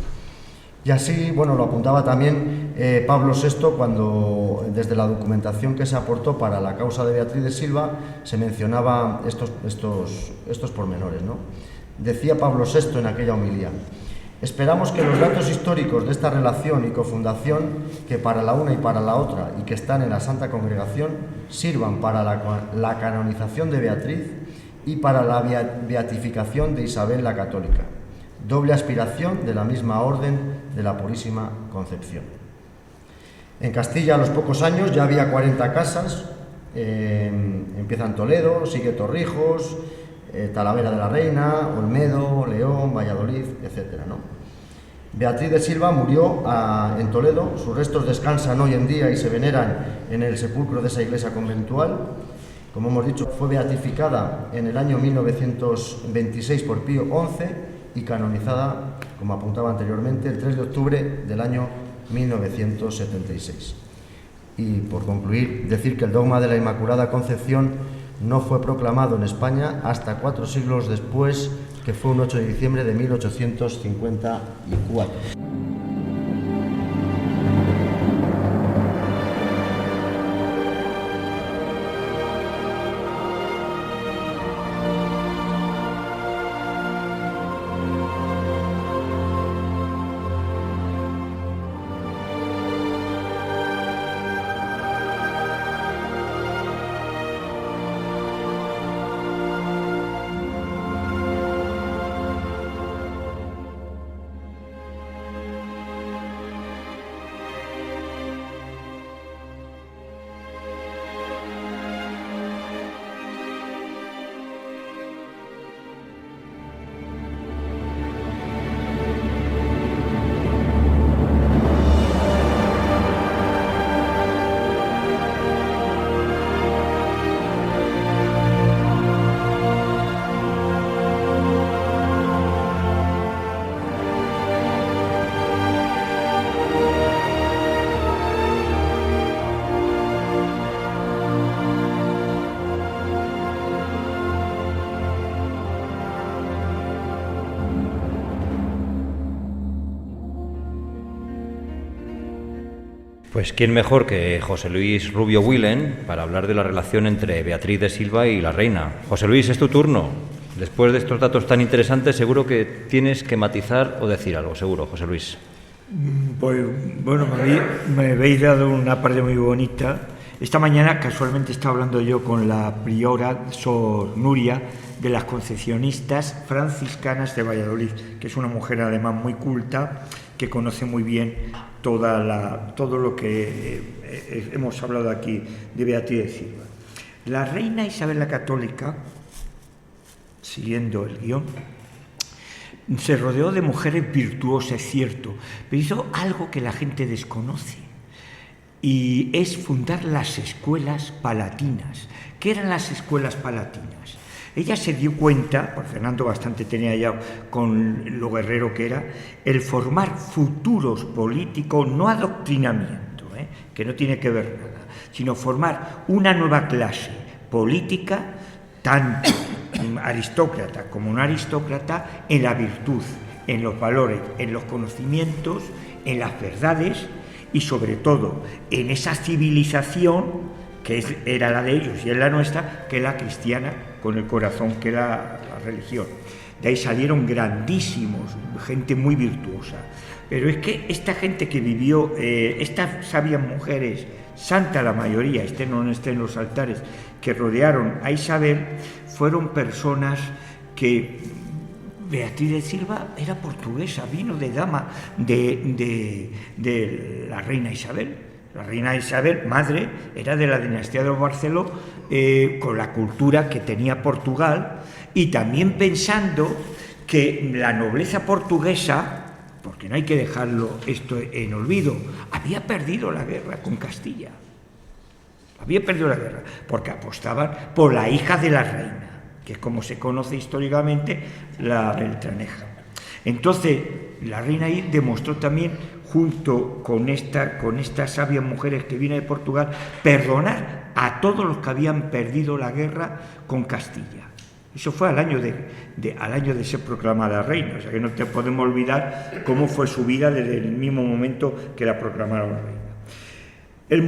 Y así, bueno, lo apuntaba también Pablo VI cuando, desde la documentación que se aportó para la causa de Beatriz de Silva, se mencionaba estos pormenores, ¿no? Decía Pablo VI en aquella homilía: esperamos que los datos históricos de esta relación y cofundación, que para la una y para la otra y que están en la Santa Congregación, sirvan para la canonización de Beatriz y para la beatificación de Isabel la Católica, doble aspiración de la misma orden de la Purísima Concepción. En Castilla, a los pocos años, ya había 40 casas. Empieza en Toledo, sigue Torrijos, Talavera de la Reina, Olmedo, León, Valladolid, etc., ¿no? Beatriz de Silva murió en Toledo. Sus restos descansan hoy en día y se veneran en el sepulcro de esa iglesia conventual. Como hemos dicho, fue beatificada en el año 1926 por Pío XI y canonizada, como apuntaba anteriormente, el 3 de octubre del año 1976. Y por concluir, decir que el dogma de la Inmaculada Concepción no fue proclamado en España hasta 4 siglos después, que fue un 8 de diciembre de 1854. Pues quién mejor que José Luis Rubio Willen para hablar de la relación entre Beatriz de Silva y la reina. José Luis, es tu turno. Después de estos datos tan interesantes, seguro que tienes que matizar o decir algo, seguro, José Luis. Pues bueno, me habéis dado una parte muy bonita. Esta mañana casualmente estaba hablando yo con la priora Sor Nuria de las Concepcionistas Franciscanas de Valladolid, que es una mujer además muy culta, que conoce muy bien todo lo que hemos hablado aquí de Beatriz de Silva. La reina Isabel la Católica, siguiendo el guión, se rodeó de mujeres virtuosas, es cierto, pero hizo algo que la gente desconoce, y es fundar las escuelas palatinas. ¿Qué eran las escuelas palatinas? Ella se dio cuenta, por Fernando bastante tenía ya con lo guerrero que era, el formar futuros políticos, no adoctrinamiento, que no tiene que ver nada, sino formar una nueva clase política, tanto aristócrata como no aristócrata, en la virtud, en los valores, en los conocimientos, en las verdades y sobre todo en esa civilización que era la de ellos y es la nuestra, que es la cristiana con el corazón, que era la religión. De ahí salieron grandísimos, gente muy virtuosa. Pero es que esta gente que vivió, estas sabias mujeres, santa la mayoría, estén o no estén en los altares, que rodearon a Isabel, fueron personas que... Beatriz de Silva era portuguesa, vino de dama de la reina Isabel. La reina Isabel, madre, era de la dinastía de los Barceló, con la cultura que tenía Portugal, y también pensando que la nobleza portuguesa, porque no hay que dejarlo esto en olvido, había perdido la guerra con Castilla. Había perdido la guerra, porque apostaban por la hija de la reina, que es como se conoce históricamente, la Beltraneja. Entonces, la reina ahí demostró también, junto con estas sabias mujeres que vienen de Portugal, perdonar a todos los que habían perdido la guerra con Castilla. Eso fue al año de ser proclamada reina, o sea que no te podemos olvidar cómo fue su vida desde el mismo momento que la proclamaron reina. El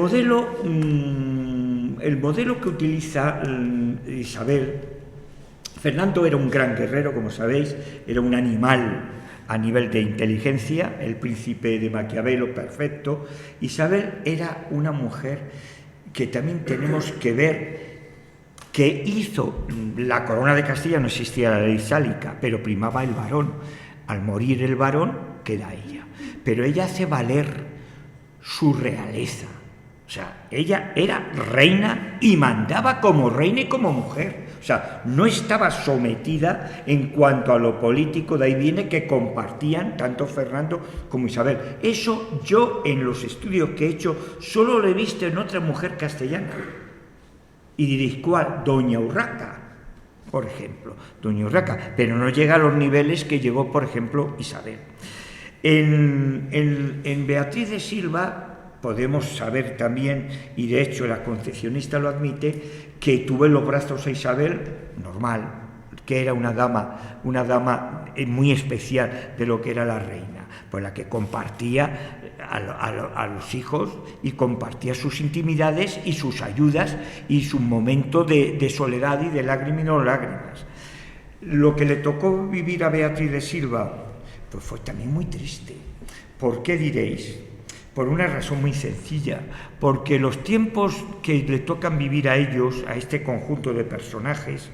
modelo que utiliza Isabel, Fernando era un gran guerrero, como sabéis, era un animal a nivel de inteligencia, el príncipe de Maquiavelo perfecto. Isabel era una mujer que también tenemos que ver que hizo la corona de Castilla, no existía la ley sálica, pero primaba el varón. Al morir el varón, queda ella. Pero ella hace valer su realeza. O sea, ella era reina y mandaba como reina y como mujer. O sea, no estaba sometida en cuanto a lo político, de ahí viene que compartían tanto Fernando como Isabel. Eso yo en los estudios que he hecho solo lo he visto en otra mujer castellana. Y diréis, ¿cuál? Doña Urraca, por ejemplo. Doña Urraca, pero no llega a los niveles que llegó, por ejemplo, Isabel. En Beatriz de Silva podemos saber también, y de hecho la concepcionista lo admite, que tuvo en los brazos a Isabel, normal, que era una dama muy especial de lo que era la reina, pues la que compartía a los hijos y compartía sus intimidades y sus ayudas y su momento de soledad y de lágrimas y no lágrimas. Lo que le tocó vivir a Beatriz de Silva pues fue también muy triste. ¿Por qué diréis? Por una razón muy sencilla, porque los tiempos que le tocan vivir a ellos, a este conjunto de personajes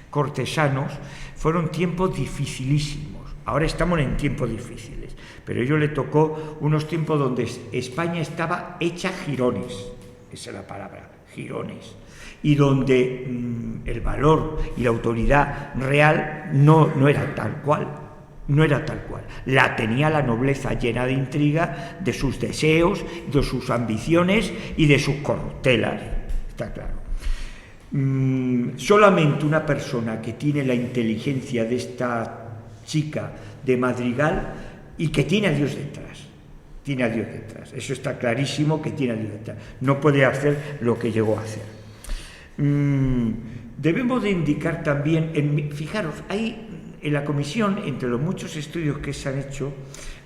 cortesanos, fueron tiempos dificilísimos. Ahora estamos en tiempos difíciles, pero a ellos le tocó unos tiempos donde España estaba hecha jirones, esa es la palabra, jirones, y donde el valor y la autoridad real no era tal cual. No era tal cual. La tenía la nobleza llena de intriga, de sus deseos, de sus ambiciones y de sus corruptelas. Está claro. Solamente una persona que tiene la inteligencia de esta chica de Madrigal y que tiene a Dios detrás. Tiene a Dios detrás. Eso está clarísimo, que tiene a Dios detrás. No puede hacer lo que llegó a hacer. Debemos de indicar también, fijaros, hay en la comisión, entre los muchos estudios que se han hecho,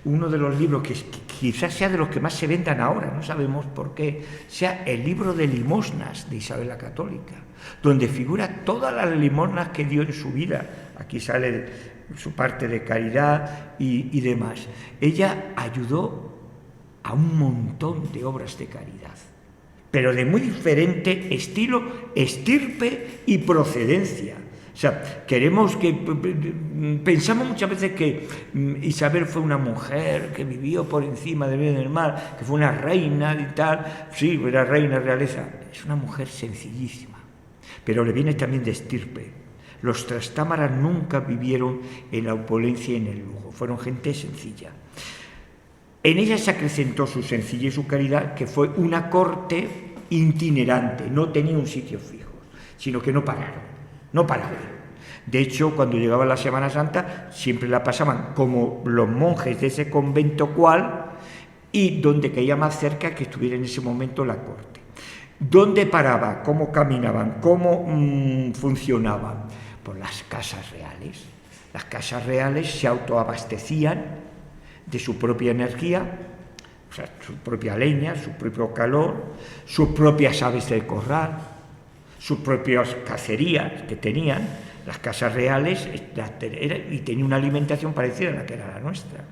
uno de los libros que quizás sea de los que más se vendan ahora, no sabemos por qué, sea el libro de limosnas de Isabel la Católica, donde figura todas las limosnas que dio en su vida. Aquí sale su parte de caridad y demás. Ella ayudó a un montón de obras de caridad, pero de muy diferente estilo, estirpe y procedencia. O sea, pensamos muchas veces que Isabel fue una mujer que vivió por encima del bien y del mal, que fue una reina y tal. Sí, era reina, realeza. Es una mujer sencillísima, pero le viene también de estirpe. Los Trastámaras nunca vivieron en la opulencia y en el lujo, fueron gente sencilla. En ella se acrecentó su sencillez y su caridad, que fue una corte itinerante, no tenía un sitio fijo, sino que no pararon. De hecho, cuando llegaba la Semana Santa, siempre la pasaban como los monjes de ese convento cual, y donde caía más cerca que estuviera en ese momento la corte. ¿Dónde paraba? ¿Cómo caminaban? ¿Cómo funcionaban? Pues las casas reales. Las casas reales se autoabastecían de su propia energía, o sea, su propia leña, su propio calor, sus propias aves del corral, sus propias cacerías que tenían, las casas reales, y tenía una alimentación parecida a la que era la nuestra,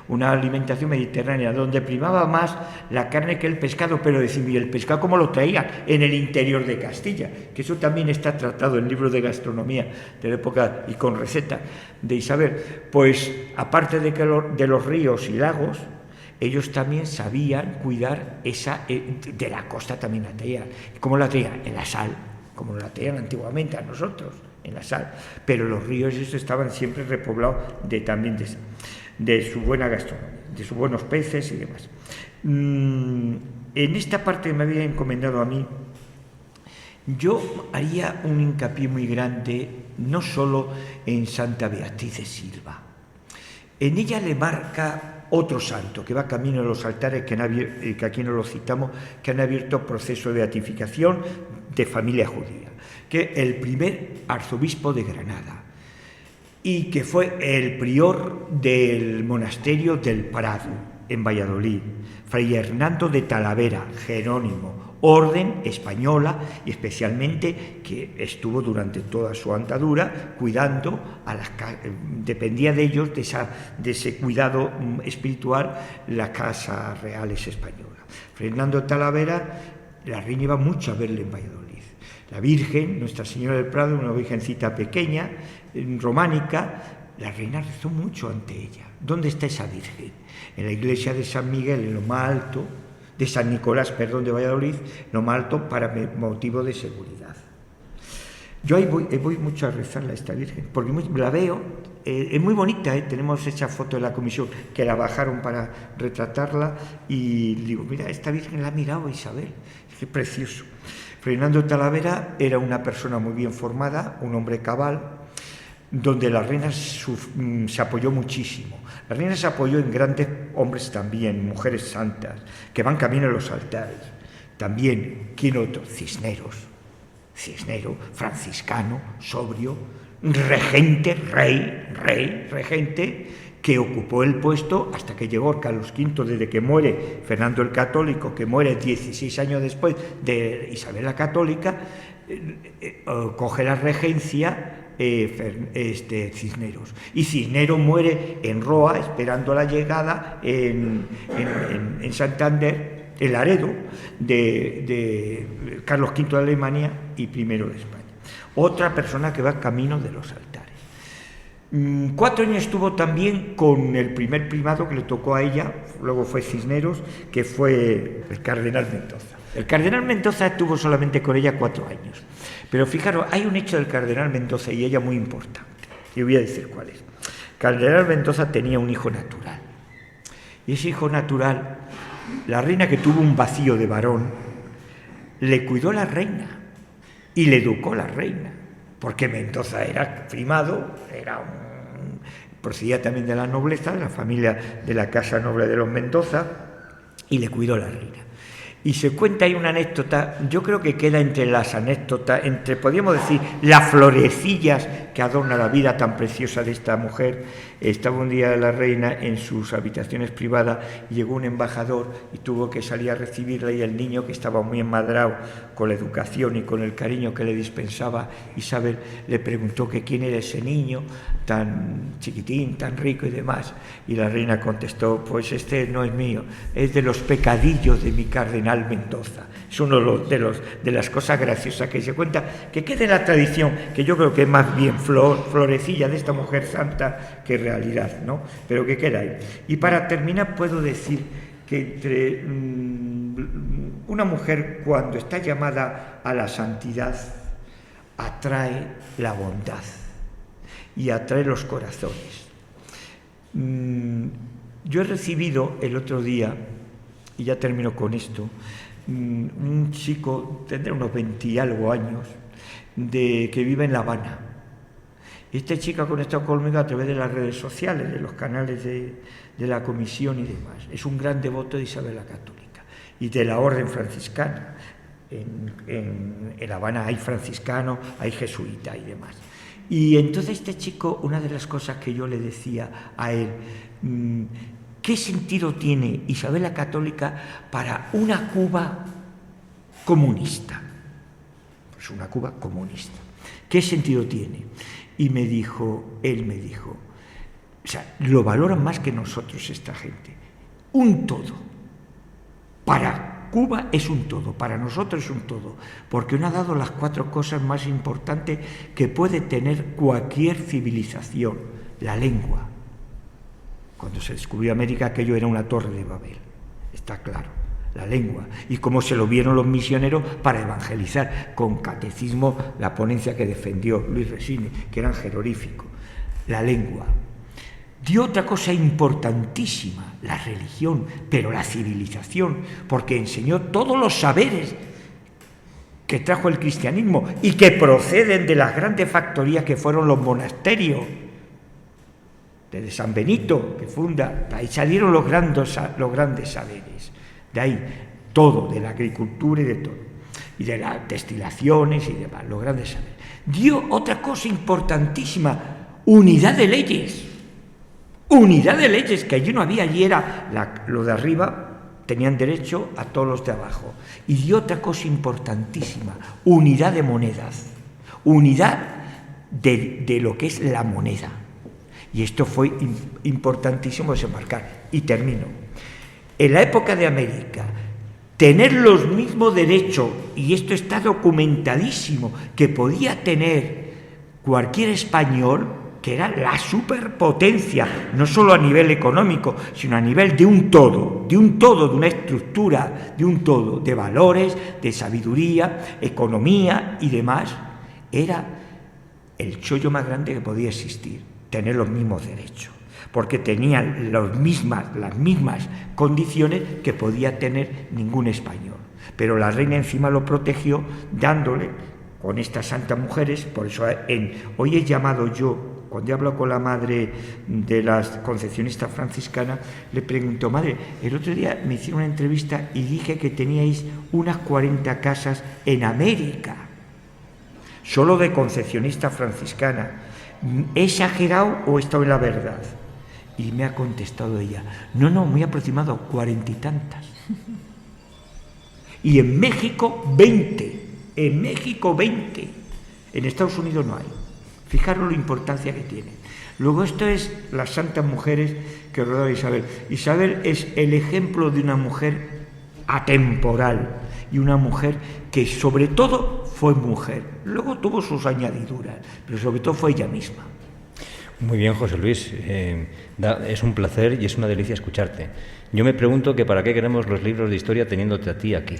una alimentación mediterránea, donde primaba más la carne que el pescado, pero decir, ¿y el pescado cómo lo traían? En el interior de Castilla, que eso también está tratado en libros de gastronomía de la época y con receta de Isabel. Pues aparte de los ríos y lagos, ellos también sabían cuidar de la costa, también la traían. ¿Cómo la traían? En la sal, como la traían antiguamente a nosotros, en la sal. Pero los ríos esos estaban siempre repoblados también de su buena gastronomía, de sus buenos peces y demás. En esta parte que me había encomendado a mí, yo haría un hincapié muy grande, no solo en Santa Beatriz de Silva. En ella le marca otro santo que va camino a los altares, que aquí no lo citamos, que han abierto proceso de beatificación de familia judía. que el primer arzobispo de Granada y que fue el prior del monasterio del Prado, en Valladolid, Fray Hernando de Talavera, jerónimo, orden española, y especialmente que estuvo durante toda su andadura cuidando a las dependía de ellos, de ese cuidado espiritual, las casas reales españolas. Fray Hernando de Talavera, la reina iba mucho a verle en Valladolid. La Virgen, Nuestra Señora del Prado, una virgencita pequeña, románica, la reina rezó mucho ante ella. ¿Dónde está esa Virgen? En la iglesia de San Miguel, en lo más alto, de San Nicolás, perdón, de Valladolid, lo más alto para motivo de seguridad. Yo ahí voy mucho a rezarla a esta Virgen, porque la veo, es muy bonita, tenemos esa foto de la comisión que la bajaron para retratarla, y digo, mira, esta Virgen la ha mirado Isabel, qué precioso. Fernando Talavera era una persona muy bien formada, un hombre cabal, donde la reina se apoyó muchísimo. La reina se apoyó en grandes hombres también, mujeres santas, que van camino a los altares. También, ¿quién otro? Cisneros, franciscano, sobrio, regente, regente, que ocupó el puesto hasta que llegó Carlos V, desde que muere Fernando el Católico, que muere 16 años después de Isabel la Católica, coge la regencia Cisneros. Y Cisneros muere en Roa, esperando la llegada en Santander, el Laredo, de Carlos V de Alemania y I de España. Otra persona que va camino de los altares. 4 años estuvo también con el primer primado que le tocó a ella, luego fue Cisneros, que fue el cardenal Mendoza. El cardenal Mendoza estuvo solamente con ella 4 años. Pero fijaros, hay un hecho del cardenal Mendoza y ella muy importante. Y voy a decir cuál es. El cardenal Mendoza tenía un hijo natural. Y ese hijo natural, la reina, que tuvo un vacío de varón, le cuidó la reina y le educó la reina. Porque Mendoza era primado, procedía también de la nobleza, de la familia de la casa noble de los Mendoza, y le cuidó la reina. Y se cuenta, hay una anécdota, yo creo que queda entre las anécdotas, podríamos decir, las florecillas que adornan la vida tan preciosa de esta mujer. Estaba un día la reina en sus habitaciones privadas, y llegó un embajador y tuvo que salir a recibirla, y el niño, que estaba muy enmadrado con la educación y con el cariño que le dispensaba Isabel, le preguntó que quién era ese niño tan chiquitín, tan rico y demás, y la reina contestó, pues este no es mío, es de los pecadillos de mi cardenal Mendoza. Es uno de las cosas graciosas que se cuenta, que queda en la tradición, que yo creo que es más bien florecilla de esta mujer santa que realidad, ¿no? Pero que queda ahí. Y para terminar, puedo decir que entre una mujer, cuando está llamada a la santidad, atrae la bondad y atrae los corazones. Yo he recibido el otro día, y ya termino con esto, un chico, tendrá unos 20 y algo años, que vive en La Habana. Este chico ha conectado conmigo a través de las redes sociales, de los canales de la comisión y demás. Es un gran devoto de Isabel la Católica y de la orden franciscana. En La Habana hay franciscanos, hay jesuitas y demás. Y entonces este chico, una de las cosas que yo le decía a él, ¿qué sentido tiene Isabel la Católica para una Cuba comunista? Pues una Cuba comunista. ¿Qué sentido tiene? Y él me dijo, o sea, lo valoran más que nosotros esta gente. Un todo. Para Cuba es un todo, para nosotros es un todo, porque nos ha dado las 4 cosas más importantes que puede tener cualquier civilización. La lengua. Cuando se descubrió América, aquello era una torre de Babel, está claro, la lengua. Y cómo se lo vieron los misioneros para evangelizar, con catecismo, la ponencia que defendió Luis Resines, que eran jeroglíficos. La lengua. Dio otra cosa importantísima, la religión, pero la civilización, porque enseñó todos los saberes que trajo el cristianismo y que proceden de las grandes factorías que fueron los monasterios. Desde San Benito, que funda, ahí salieron los grandes saberes, de ahí todo, de la agricultura y de todo. y de las destilaciones y demás, los grandes saberes. Dio otra cosa importantísima, unidad de leyes. Unidad de leyes, que allí no había, allí era lo de arriba tenían derecho a todos los de abajo. Y dio otra cosa importantísima, unidad de monedas, unidad de lo que es la moneda. Y esto fue importantísimo desembarcar. Y termino. En la época de América, tener los mismos derechos, y esto está documentadísimo, que podía tener cualquier español, que era la superpotencia, no solo a nivel económico, sino a nivel de un todo, de una estructura, de un todo, de valores, de sabiduría, economía y demás, era el chollo más grande que podía existir, tener los mismos derechos, porque tenían las mismas condiciones que podía tener ningún español. Pero la reina encima lo protegió dándole, con estas santas mujeres, por eso hoy he llamado yo, cuando he hablado con la madre de las concepcionistas franciscanas, le pregunto: madre, el otro día me hicieron una entrevista y dije que teníais unas 40 casas en América, solo de concepcionista franciscana. ¿He exagerado o he estado en la verdad? Y me ha contestado ella: no, muy aproximado, 40 y tantas. Y en México 20, en Estados Unidos no hay. Fijaros la importancia que tiene. Luego esto es las santas mujeres que rodean a Isabel. Isabel es el ejemplo de una mujer atemporal y una mujer que sobre todo fue mujer. Luego tuvo sus añadiduras, pero sobre todo fue ella misma. Muy bien, José Luis. Es un placer y es una delicia escucharte. Yo me pregunto que para qué queremos los libros de historia teniéndote a ti aquí.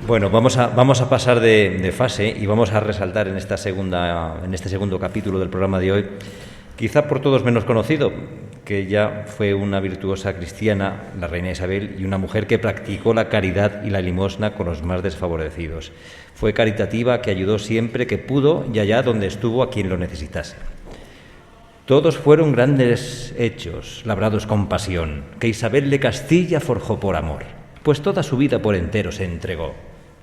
Bueno, vamos a pasar de fase y vamos a resaltar en este segundo capítulo del programa de hoy, quizá por todos menos conocido, que ella fue una virtuosa cristiana, la reina Isabel, y una mujer que practicó la caridad y la limosna con los más desfavorecidos. Fue caritativa, que ayudó siempre que pudo y allá donde estuvo a quien lo necesitase. Todos fueron grandes hechos, labrados con pasión, que Isabel de Castilla forjó por amor, pues toda su vida por entero se entregó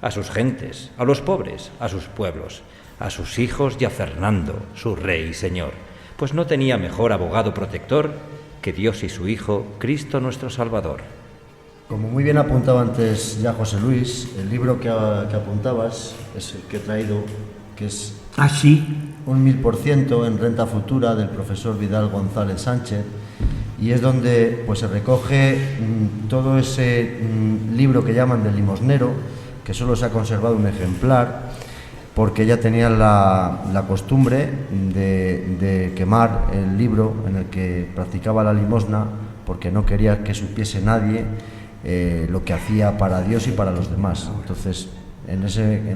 a sus gentes, a los pobres, a sus pueblos, a sus hijos y a Fernando, su rey y señor, pues no tenía mejor abogado protector que Dios y su Hijo, Cristo nuestro Salvador. Como muy bien apuntaba antes ya José Luis, el libro que apuntabas es el que he traído, que es un 1000% en renta futura, del profesor Vidal González Sánchez, y es donde pues se recoge todo ese libro que llaman del limosnero, que solo se ha conservado un ejemplar, porque ella tenía la costumbre de quemar el libro en el que practicaba la limosna, porque no quería que supiese nadie lo que hacía para Dios y para los demás. Entonces, en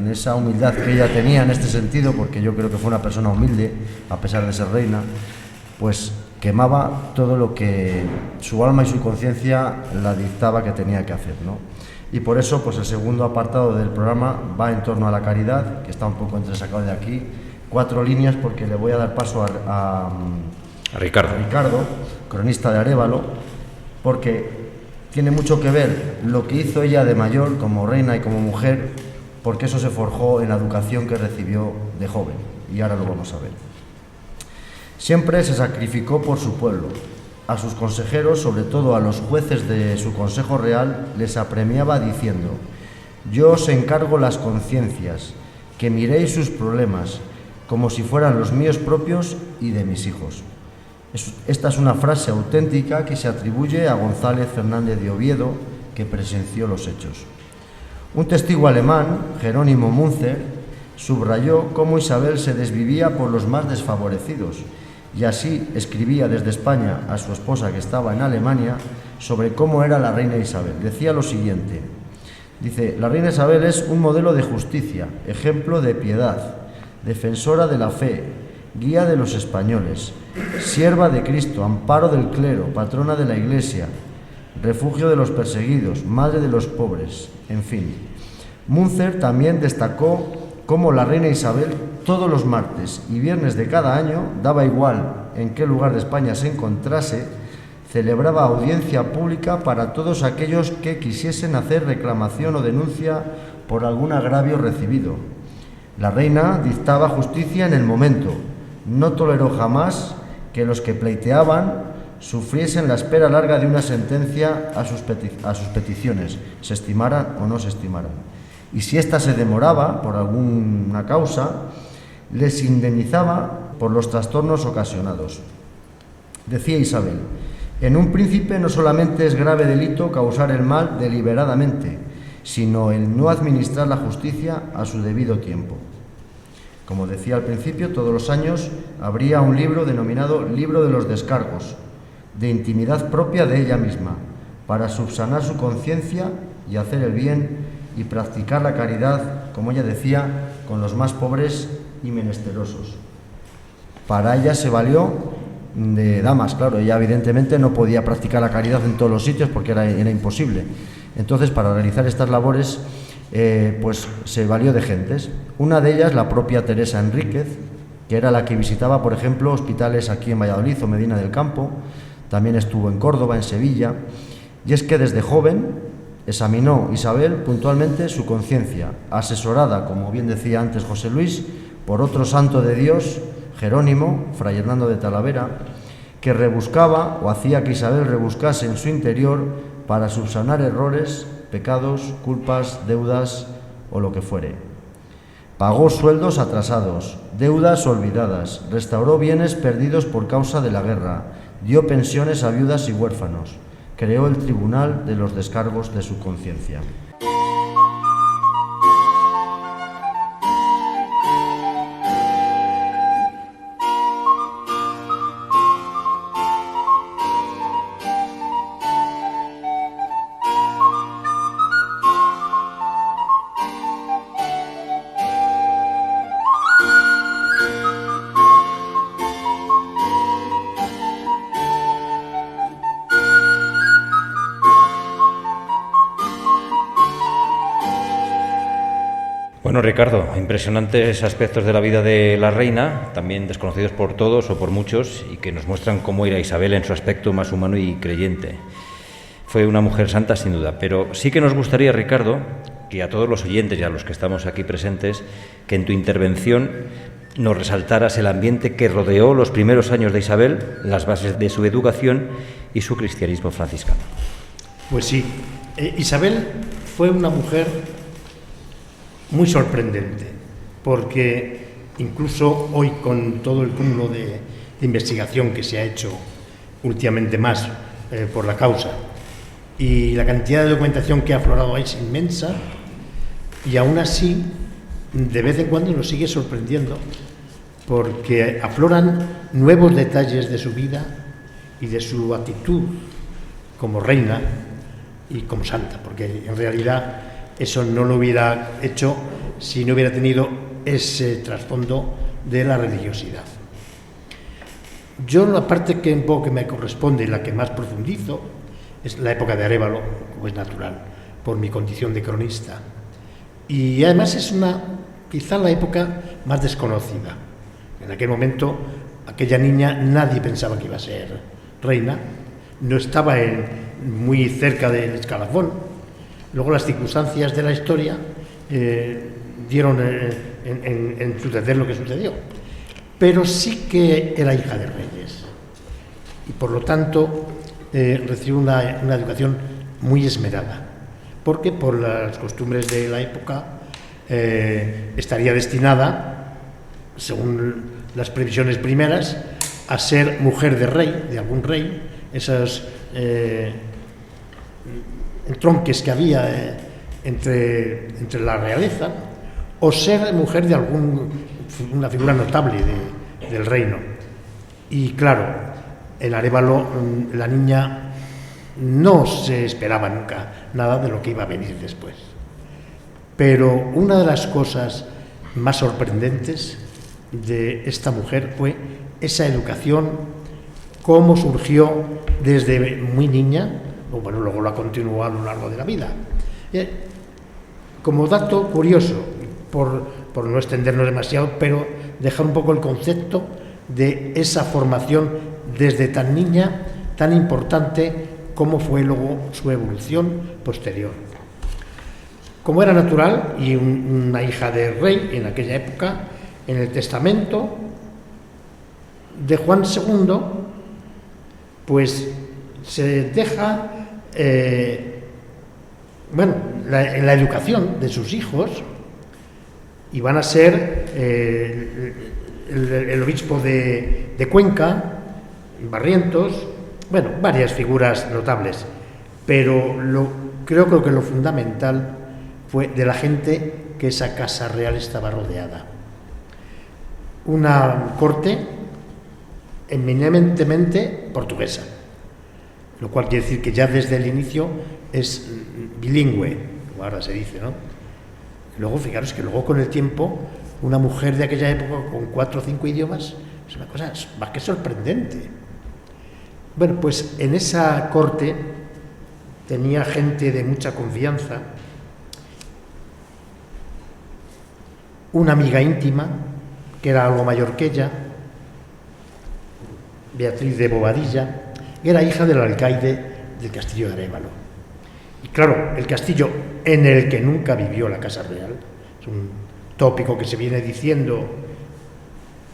esa humildad que ella tenía en este sentido, porque yo creo que fue una persona humilde, a pesar de ser reina, pues quemaba todo lo que su alma y su conciencia la dictaba que tenía que hacer, ¿no? Y por eso, pues el segundo apartado del programa va en torno a la caridad, que está un poco entresacado de aquí. 4 líneas, porque le voy a dar paso a Ricardo, cronista de Arévalo, porque tiene mucho que ver lo que hizo ella de mayor, como reina y como mujer, porque eso se forjó en la educación que recibió de joven, y ahora lo vamos a ver. Siempre se sacrificó por su pueblo. A sus consejeros, sobre todo a los jueces de su Consejo Real, les apremiaba diciendo: yo os encargo las conciencias, que miréis sus problemas, como si fueran los míos propios y de mis hijos. Esta es una frase auténtica que se atribuye a González Fernández de Oviedo, que presenció los hechos. Un testigo alemán, Jerónimo Münzer, subrayó cómo Isabel se desvivía por los más desfavorecidos, y así escribía desde España a su esposa, que estaba en Alemania, sobre cómo era la reina Isabel. Decía lo siguiente, dice: la reina Isabel es un modelo de justicia, ejemplo de piedad, defensora de la fe, guía de los españoles, sierva de Cristo, amparo del clero, patrona de la Iglesia, refugio de los perseguidos, madre de los pobres, en fin. Münzer también destacó cómo la reina Isabel todos los martes y viernes de cada año, daba igual en qué lugar de España se encontrase, celebraba audiencia pública para todos aquellos que quisiesen hacer reclamación o denuncia por algún agravio recibido. La reina dictaba justicia en el momento, no toleró jamás que los que pleiteaban sufriesen la espera larga de una sentencia a sus peticiones, se estimaran o no se estimaran. Y si ésta se demoraba por alguna causa, les indemnizaba por los trastornos ocasionados. Decía Isabel: en un príncipe no solamente es grave delito causar el mal deliberadamente, sino el no administrar la justicia a su debido tiempo. Como decía al principio, todos los años habría un libro denominado Libro de los Descargos, de intimidad propia de ella misma, para subsanar su conciencia y hacer el bien y practicar la caridad, como ella decía, con los más pobres y menesterosos. Para ella se valió de damas, claro, ella evidentemente no podía practicar la caridad en todos los sitios porque era imposible. Entonces, para realizar estas labores, pues se valió de gentes. Una de ellas, la propia Teresa Enríquez, que era la que visitaba, por ejemplo, hospitales aquí en Valladolid o Medina del Campo. También estuvo en Córdoba, en Sevilla. Y es que desde joven examinó Isabel puntualmente su conciencia, asesorada, como bien decía antes José Luis, por otro santo de Dios, Jerónimo, Fray Hernando de Talavera, que rebuscaba o hacía que Isabel rebuscase en su interior para subsanar errores, pecados, culpas, deudas o lo que fuere. Pagó sueldos atrasados, deudas olvidadas, restauró bienes perdidos por causa de la guerra, dio pensiones a viudas y huérfanos, creó el Tribunal de los Descargos de su conciencia. Bueno, Ricardo, impresionantes aspectos de la vida de la reina, también desconocidos por todos o por muchos, y que nos muestran cómo era Isabel en su aspecto más humano y creyente. Fue una mujer santa, sin duda, pero sí que nos gustaría, Ricardo, que a todos los oyentes y a los que estamos aquí presentes, que en tu intervención nos resaltaras el ambiente que rodeó los primeros años de Isabel, las bases de su educación y su cristianismo franciscano. Pues sí, Isabel fue una mujer muy sorprendente, porque incluso hoy, con todo el cúmulo de investigación que se ha hecho últimamente más por la causa, y la cantidad de documentación que ha aflorado es inmensa, y aún así de vez en cuando nos sigue sorprendiendo, porque afloran nuevos detalles de su vida y de su actitud como reina y como santa, porque en realidad eso no lo hubiera hecho si no hubiera tenido ese trasfondo de la religiosidad. Yo la parte que un poco que me corresponde y la que más profundizo es la época de Arévalo, como es natural, por mi condición de cronista. Y además es quizá la época más desconocida. En aquel momento, aquella niña nadie pensaba que iba a ser reina, no estaba muy cerca del escalafón. Luego las circunstancias de la historia dieron en suceder lo que sucedió. Pero sí que era hija de reyes. Y por lo tanto recibió una educación muy esmerada. Porque por las costumbres de la época estaría destinada, según las previsiones primeras, a ser mujer de rey, de algún rey, esos entronques que había entre la realeza, o ser mujer de una figura notable del reino. Y claro, en Arévalo la niña no se esperaba nunca nada de lo que iba a venir después. Pero una de las cosas más sorprendentes de esta mujer fue esa educación, cómo surgió desde muy niña, o bueno, luego la continuó a lo largo de la vida. Como dato curioso, por no extendernos demasiado, pero dejar un poco el concepto de esa formación desde tan niña, tan importante, cómo fue luego su evolución posterior. Como era natural, y una hija de rey en aquella época, en el testamento de Juan II, pues se deja en la educación de sus hijos, y van a ser el obispo de Cuenca, Barrientos, bueno, varias figuras notables, pero creo que lo fundamental fue de la gente que esa casa real estaba rodeada. Una corte eminentemente portuguesa, lo cual quiere decir que ya desde el inicio es bilingüe, como ahora se dice, ¿no? Luego, fijaros que luego con el tiempo, una mujer de aquella época con 4 o 5 idiomas es una cosa más que sorprendente. Bueno, pues en esa corte tenía gente de mucha confianza, una amiga íntima, que era algo mayor que ella, Beatriz de Bobadilla, era hija del alcaide del castillo de Arévalo. Y claro, el castillo en el que nunca vivió la Casa Real, es un tópico que se viene diciendo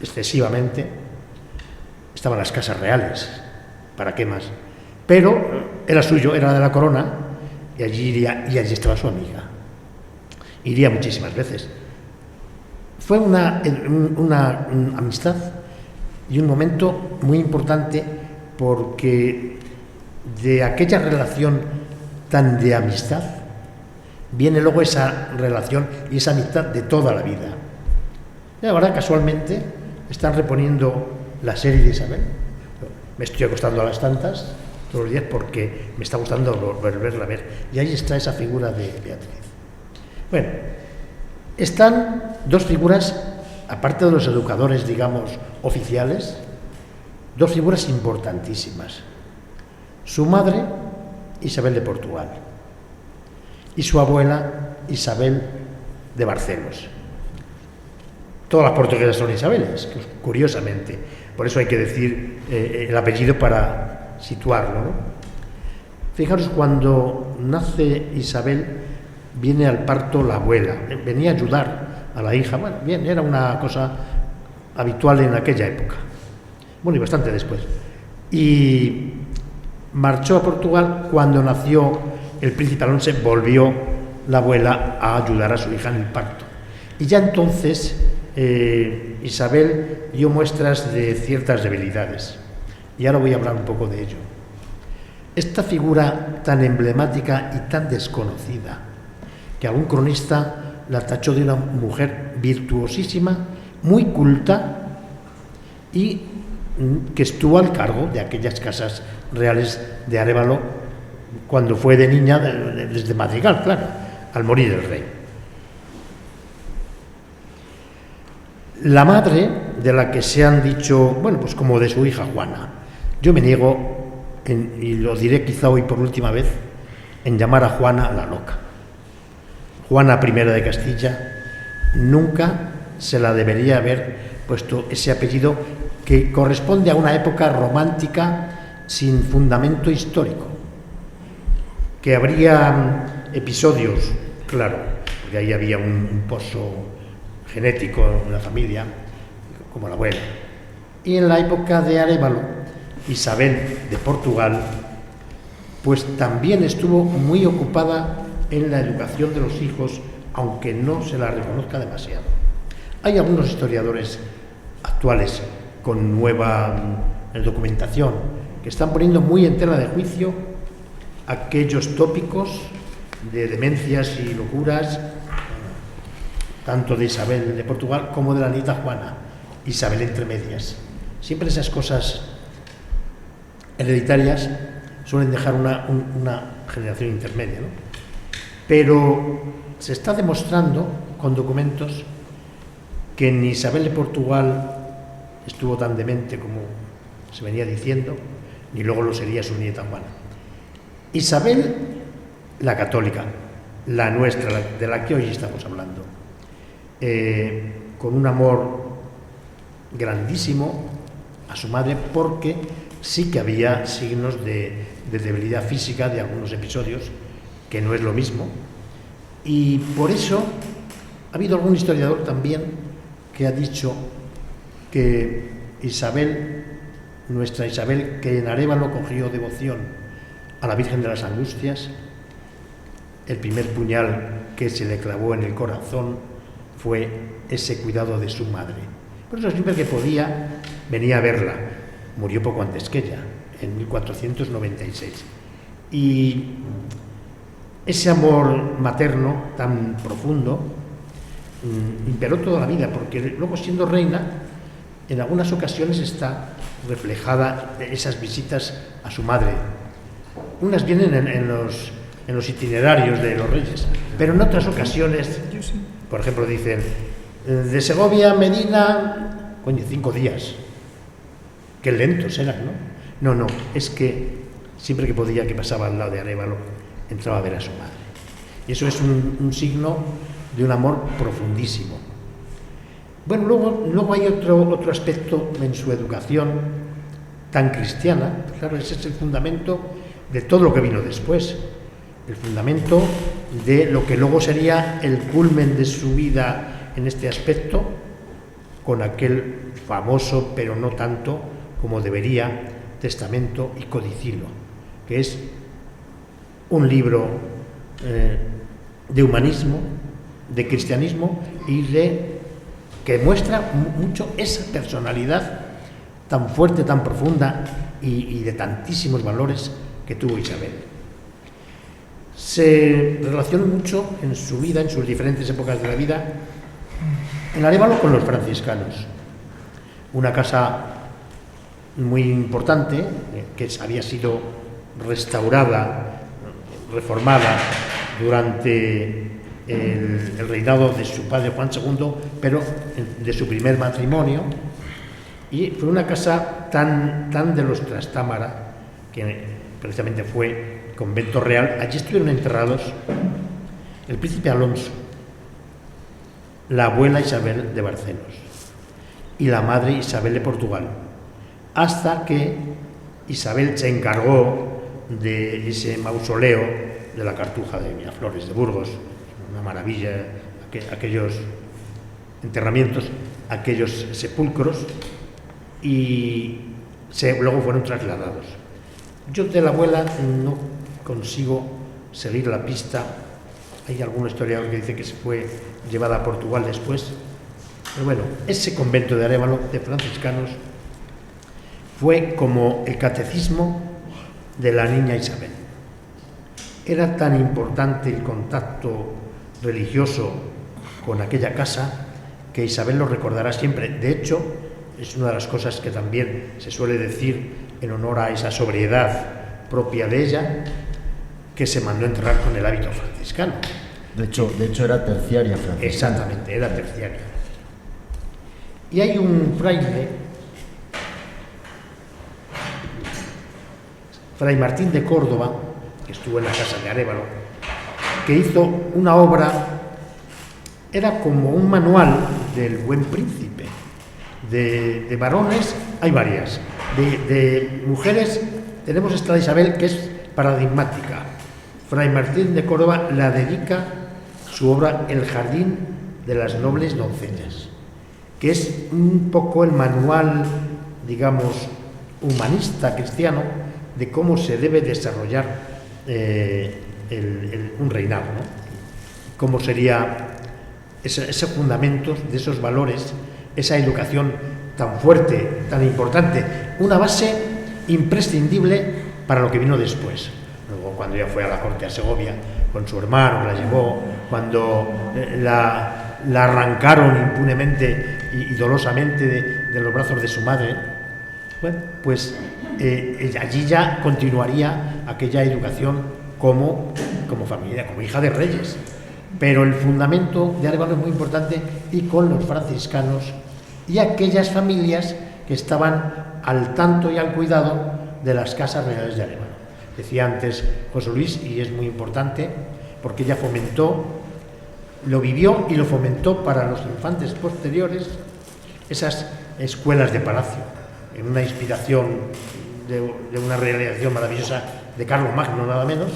excesivamente, estaban las casas reales, ¿para qué más? Pero era suyo, era de la corona, y allí iría, y allí estaba su amiga. Iría muchísimas veces. Fue una amistad y un momento muy importante, porque de aquella relación tan de amistad viene luego esa relación y esa amistad de toda la vida. Y ahora casualmente están reponiendo la serie de Isabel. Me estoy acostando a las tantas todos los días porque me está gustando volverla a ver, y ahí está esa figura de Beatriz. Bueno, están dos figuras, aparte de los educadores, digamos, oficiales, dos figuras importantísimas: su madre, Isabel de Portugal, y su abuela, Isabel de Barcelos. Todas las portuguesas son Isabeles, curiosamente, por eso hay que decir el apellido para situarlo, ¿no? Fijaros, cuando nace Isabel, viene al parto la abuela, venía a ayudar a la hija. Bueno, bien, era una cosa habitual en aquella época, bueno, y bastante después. Y marchó a Portugal. Cuando nació el príncipe Alonso, volvió la abuela a ayudar a su hija en el parto. Y ya entonces Isabel dio muestras de ciertas debilidades. Y ahora voy a hablar un poco de ello. Esta figura tan emblemática y tan desconocida, que algún cronista la tachó de una mujer virtuosísima, muy culta, y que estuvo al cargo de aquellas casas reales de Arévalo cuando fue de niña, desde Madrigal, claro, al morir el rey. La madre, de la que se han dicho, bueno, pues como de su hija Juana. Yo me niego, y lo diré quizá hoy por última vez, en llamar a Juana la loca. Juana I de Castilla nunca se la debería haber puesto ese apellido, que corresponde a una época romántica sin fundamento histórico, que habría episodios, claro, porque ahí había un pozo genético en la familia, como la abuela. Y en la época de Arévalo, Isabel de Portugal, pues también estuvo muy ocupada en la educación de los hijos, aunque no se la reconozca demasiado. Hay algunos historiadores actuales con nueva documentación, que están poniendo muy en tela de juicio aquellos tópicos de demencias y locuras, tanto de Isabel de Portugal como de la nieta Juana, Isabel entre medias. Siempre esas cosas hereditarias suelen dejar una generación intermedia, ¿no? Pero se está demostrando con documentos que ni Isabel de Portugal estuvo tan demente como se venía diciendo, ni luego lo sería su nieta Juana. Isabel, la católica, la nuestra, de la que hoy estamos hablando, con un amor grandísimo a su madre, porque sí que había signos de debilidad física de algunos episodios, que no es lo mismo, y por eso ha habido algún historiador también que ha dicho que Isabel, nuestra Isabel, que en Arévalo cogió devoción a la Virgen de las Angustias, el primer puñal que se le clavó en el corazón fue ese cuidado de su madre. Por eso siempre que podía venía a verla. Murió poco antes que ella, en 1496. Y ese amor materno tan profundo imperó toda la vida, porque luego, siendo reina, en algunas ocasiones está reflejada esas visitas a su madre. Unas vienen en los itinerarios de los reyes, pero en otras ocasiones, por ejemplo, dicen de Segovia a Medina, 5 días. Qué lentos eran, ¿no? No, es que siempre que podía, que pasaba al lado de Arévalo, entraba a ver a su madre. Y eso es un signo de un amor profundísimo. Bueno, luego hay otro aspecto en su educación tan cristiana. Claro, ese es el fundamento de todo lo que vino después. El fundamento de lo que luego sería el culmen de su vida en este aspecto, con aquel famoso, pero no tanto como debería, Testamento y Codicilo, que es un libro de humanismo, de cristianismo y que muestra mucho esa personalidad tan fuerte, tan profunda y de tantísimos valores que tuvo Isabel. Se relacionó mucho en su vida, en sus diferentes épocas de la vida, en Arévalo con los franciscanos, una casa muy importante que había sido restaurada, reformada durante el reinado de su padre Juan II, pero de su primer matrimonio, y fue una casa tan de los Trastámara, que precisamente fue convento real. Allí estuvieron enterrados el príncipe Alonso, la abuela Isabel de Barcelos y la madre Isabel de Portugal, hasta que Isabel se encargó de ese mausoleo de la Cartuja de Miraflores de Burgos, una maravilla, aquellos enterramientos, aquellos sepulcros, y luego fueron trasladados. Yo de la abuela no consigo seguir la pista. Hay algún historiador que dice que se fue llevada a Portugal después, pero bueno, ese convento de Arévalo de franciscanos fue como el catecismo de la niña Isabel. Era tan importante el contacto religioso con aquella casa que Isabel lo recordará siempre. De hecho, es una de las cosas que también se suele decir en honor a esa sobriedad propia de ella, que se mandó enterrar con el hábito franciscano. De hecho era terciaria franciscana. Exactamente, era terciaria. Y hay un fraile, Fray Martín de Córdoba, que estuvo en la casa de Arévalo, que hizo una obra, era como un manual del Buen Príncipe. De varones hay varias, de mujeres tenemos esta de Isabel, que es paradigmática. Fray Martín de Córdoba la dedica su obra El jardín de las nobles doncellas, que es un poco el manual, digamos, humanista cristiano de cómo se debe desarrollar un reinado, ¿no? Cómo sería ese fundamento de esos valores, esa educación tan fuerte tan importante, una base imprescindible para lo que vino después. Luego, cuando ya fue a la corte a Segovia con su hermano, la llevó, cuando la arrancaron impunemente y dolosamente de los brazos de su madre, bueno, pues allí ya continuaría aquella educación como familia, como hija de reyes. Pero el fundamento de Arévalo es muy importante, y con los franciscanos y aquellas familias que estaban al tanto y al cuidado de las casas reales de Arévalo. Decía antes José Luis, y es muy importante, porque ella fomentó, lo vivió y lo fomentó para los infantes posteriores, esas escuelas de palacio, en una inspiración de una realización maravillosa de Carlos Magno, nada menos,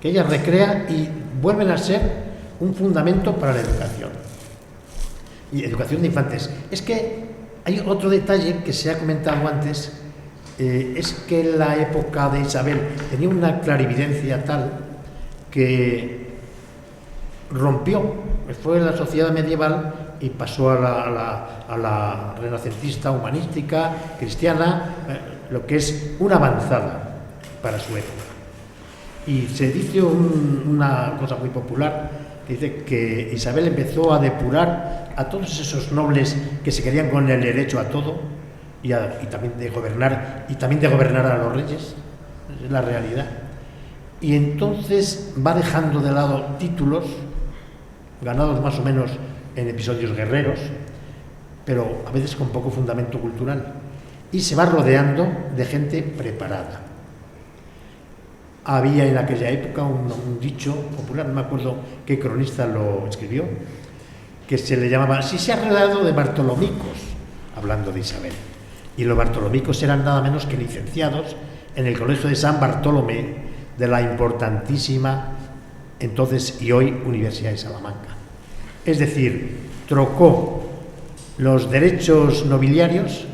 que ella recrea y vuelven a ser un fundamento para la educación. Y educación de infantes. Es que hay otro detalle que se ha comentado antes, es que en la época de Isabel tenía una clarividencia tal que rompió, fue la sociedad medieval y pasó a la renacentista, humanística, cristiana, lo que es una avanzada para su época. Y se dice una cosa muy popular, que dice que Isabel empezó a depurar a todos esos nobles que se querían con el derecho a todo y también de gobernar a los reyes, es la realidad. Y entonces va dejando de lado títulos ganados más o menos en episodios guerreros, pero a veces con poco fundamento cultural, y se va rodeando de gente preparada. Había en aquella época un dicho popular, no me acuerdo qué cronista lo escribió, que se le llamaba "si se ha rodeado de bartolomicos", hablando de Isabel. Y los bartolomicos eran nada menos que licenciados en el Colegio de San Bartolomé de la importantísima, entonces y hoy, Universidad de Salamanca. Es decir, trocó los derechos nobiliarios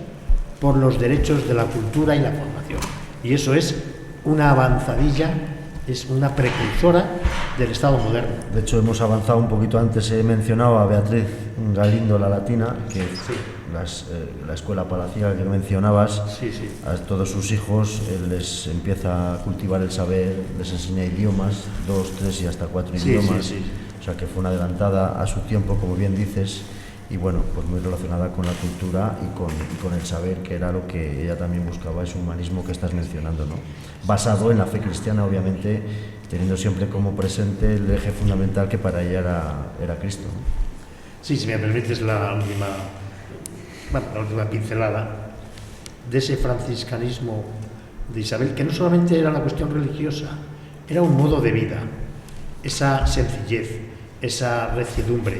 por los derechos de la cultura y la formación. Y eso es una avanzadilla, es una precursora del Estado moderno. De hecho, hemos avanzado un poquito antes. He mencionado a Beatriz Galindo, la latina, que sí. La escuela palaciega que mencionabas, Sí, sí. a todos sus hijos les empieza a cultivar el saber, les enseña idiomas, 2, 3 y hasta 4 idiomas. Sí. O sea que fue una adelantada a su tiempo, como bien dices, y bueno, pues muy relacionada con la cultura y con el saber, que era lo que ella también buscaba, ese humanismo que estás mencionando, ¿no? Basado en la fe cristiana, obviamente, teniendo siempre como presente el eje fundamental que para ella era Cristo, ¿no? Sí, si me permites la última pincelada de ese franciscanismo de Isabel, que no solamente era la cuestión religiosa, era un modo de vida, esa sencillez, esa reciedumbre.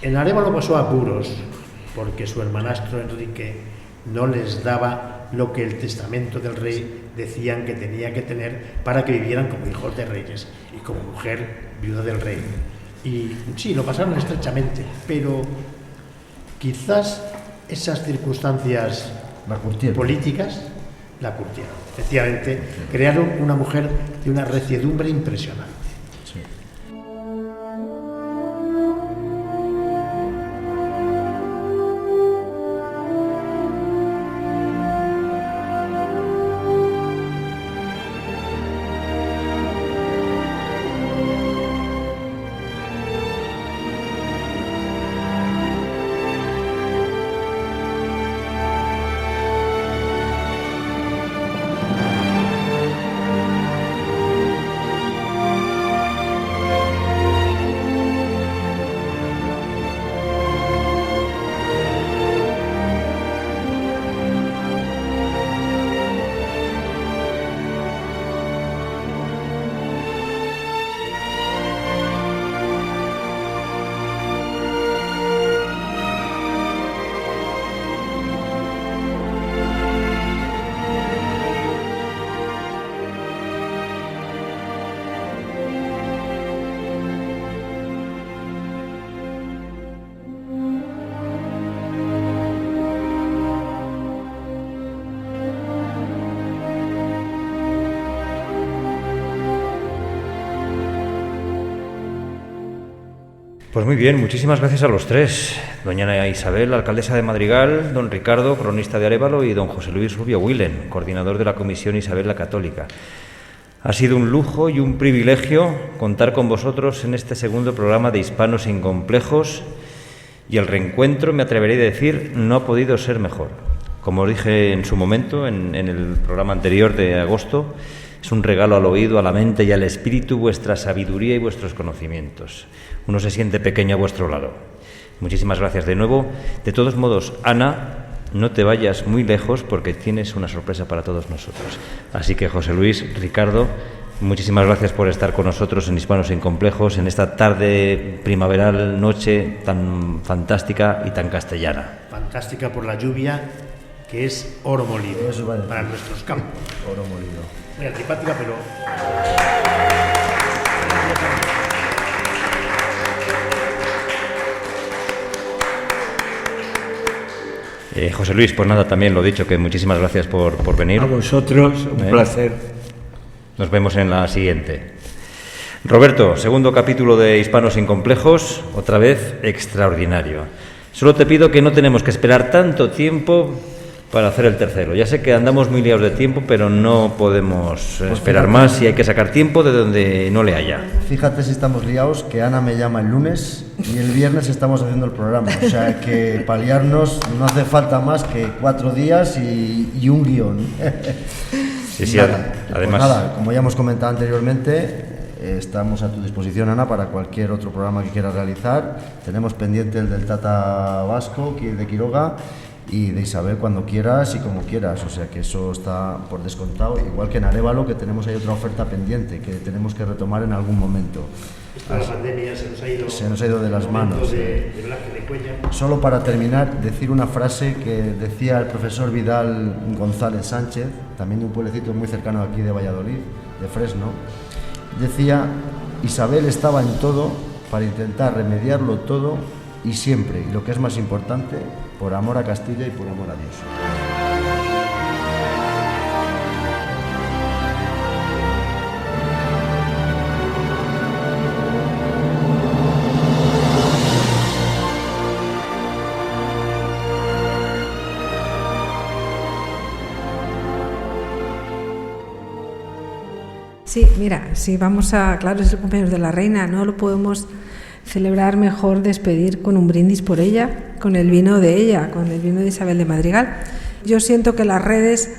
En Arévalo pasó apuros porque su hermanastro Enrique no les daba lo que el testamento del rey decían que tenía que tener para que vivieran como hijos de reyes y como mujer viuda del rey. Y sí, lo pasaron estrechamente, pero quizás esas circunstancias políticas la curtieron. Efectivamente, crearon una mujer de una reciedumbre impresionante. Pues muy bien, muchísimas gracias a los tres. Doña Isabel, alcaldesa de Madrigal, don Ricardo, cronista de Arévalo, y don José Luis Rubio Willen, coordinador de la Comisión Isabel la Católica. Ha sido un lujo y un privilegio contar con vosotros en este segundo programa de Hispanos sin Complejos, y el reencuentro, me atreveré a decir, no ha podido ser mejor. Como dije en su momento, en el programa anterior de agosto, es un regalo al oído, a la mente y al espíritu vuestra sabiduría y vuestros conocimientos. Uno se siente pequeño a vuestro lado. Muchísimas gracias de nuevo. De todos modos, Ana, no te vayas muy lejos porque tienes una sorpresa para todos nosotros. Así que, José Luis, Ricardo, muchísimas gracias por estar con nosotros en Hispanos sin Complejos en esta tarde primaveral, noche tan fantástica y tan castellana. Fantástica por la lluvia, que es oro molido Eso va a decir. para nuestros campos. Oro molido. Muy antipática, pero... José Luis, pues nada, también lo dicho, que muchísimas gracias por venir. A vosotros, un placer. Nos vemos en la siguiente. Roberto, segundo capítulo de Hispanos sin Complejos, otra vez extraordinario. Solo te pido que no tenemos que esperar tanto tiempo para hacer el tercero. Ya sé que andamos muy liados de tiempo, pero no podemos esperar más y hay que sacar tiempo de donde no le haya. Fíjate si estamos liados, que Ana me llama el lunes y el viernes estamos haciendo el programa. O sea que para liarnos no hace falta más que 4 días y un guión. Sí, Nada, además... Pues nada, como ya hemos comentado anteriormente, estamos a tu disposición, Ana, para cualquier otro programa que quieras realizar. Tenemos pendiente el del Tata Vasco, de Quiroga, y de Isabel cuando quieras y como quieras, o sea que eso está por descontado, igual que en Arévalo, que tenemos ahí otra oferta pendiente que tenemos que retomar en algún momento. La pandemia se nos ha ido de las manos. De Velázquez de Cuéllar. Solo para terminar, decir una frase que decía el profesor Vidal González Sánchez, también de un pueblecito muy cercano aquí de Valladolid, de Fresno. Decía: Isabel estaba en todo para intentar remediarlo todo y siempre, y lo que es más importante, por amor a Castilla y por amor a Dios. Sí, mira, si vamos a... Claro, es el cumpleaños de la reina, no lo podemos celebrar mejor, despedir con un brindis por ella, con el vino de ella, con el vino de Isabel de Madrigal. Yo siento que las redes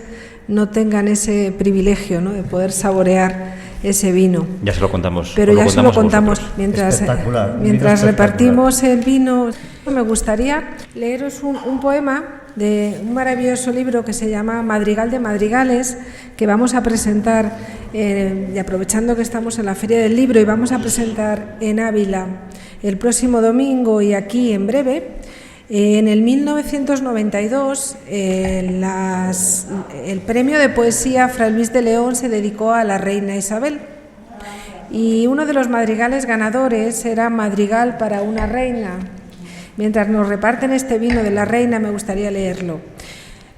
no tengan ese privilegio, ¿no?, de poder saborear ese vino. Ya se lo contamos. Pero ya se lo contamos mientras repartimos el vino. Me gustaría leeros un poema de un maravilloso libro que se llama Madrigal de Madrigales, que vamos a presentar, y aprovechando que estamos en la Feria del Libro, y vamos a presentar en Ávila el próximo domingo y aquí en breve. En el 1992 el premio de poesía Fray Luis de León se dedicó a la reina Isabel, y uno de los madrigales ganadores era Madrigal para una reina. Mientras nos reparten este vino de la reina, me gustaría leerlo.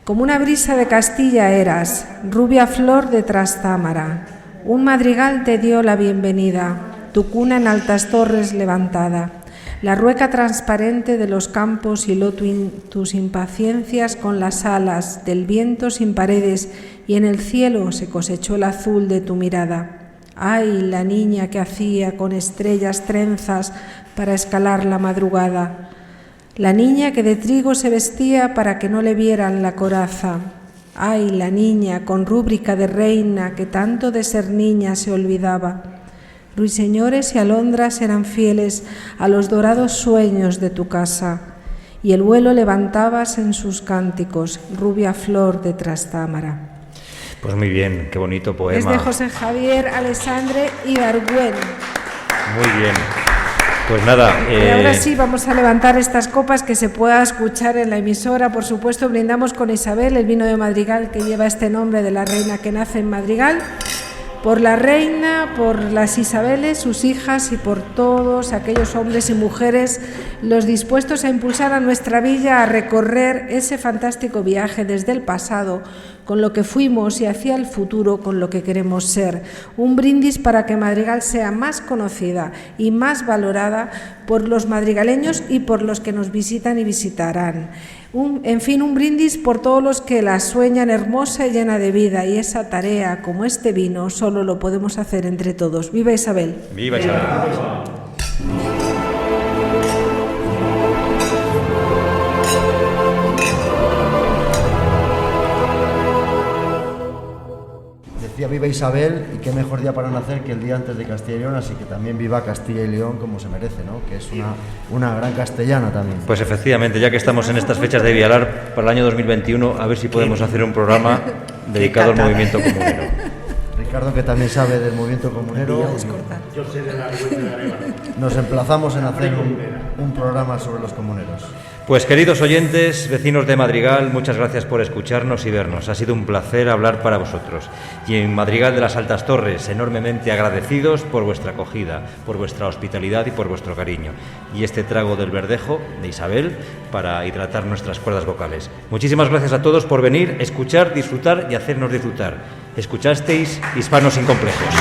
Como una brisa de Castilla eras, rubia flor de Trastámara. Un madrigal te dio la bienvenida, tu cuna en altas torres levantada. La rueca transparente de los campos hiló tus impaciencias con las alas del viento sin paredes, y en el cielo se cosechó el azul de tu mirada. Ay, la niña que hacía con estrellas trenzas para escalar la madrugada. La niña que de trigo se vestía para que no le vieran la coraza. Ay, la niña con rúbrica de reina que tanto de ser niña se olvidaba. Ruiseñores y alondras eran fieles a los dorados sueños de tu casa, y el vuelo levantabas en sus cánticos, rubia flor de Trastámara. Pues muy bien, qué bonito poema. Es de José Javier Alessandre Ibargüen. Muy bien. Pues nada. Y ahora sí vamos a levantar estas copas, que se pueda escuchar en la emisora. Por supuesto, brindamos con Isabel, el vino de Madrigal, que lleva este nombre de la reina que nace en Madrigal. Por la reina, por las Isabeles, sus hijas, y por todos aquellos hombres y mujeres los dispuestos a impulsar a nuestra villa a recorrer ese fantástico viaje desde el pasado, con lo que fuimos y hacia el futuro con lo que queremos ser. Un brindis para que Madrigal sea más conocida y más valorada por los madrigaleños y por los que nos visitan y visitarán. En fin, un brindis por todos los que la sueñan hermosa y llena de vida, y esa tarea, como este vino, solo lo podemos hacer entre todos. ¡Viva Isabel! ¡Viva Isabel! Decía viva Isabel, y qué mejor día para nacer que el día antes de Castilla y León, así que también viva Castilla y León como se merece, ¿no? Que es una gran castellana también. Pues efectivamente, ya que estamos en estas fechas de Vialar, para el año 2021, a ver si podemos hacer un programa dedicado al movimiento comunero. Ricardo, que también sabe del movimiento comunero. Yo sé de la Revuelta de Arevalo. Nos emplazamos en hacer un programa sobre los comuneros. Pues queridos oyentes, vecinos de Madrigal, muchas gracias por escucharnos y vernos. Ha sido un placer hablar para vosotros. Y en Madrigal de las Altas Torres, enormemente agradecidos por vuestra acogida, por vuestra hospitalidad y por vuestro cariño. Y este trago del verdejo de Isabel para hidratar nuestras cuerdas vocales. Muchísimas gracias a todos por venir, escuchar, disfrutar y hacernos disfrutar. Escuchasteis Hispanos sin Complejos.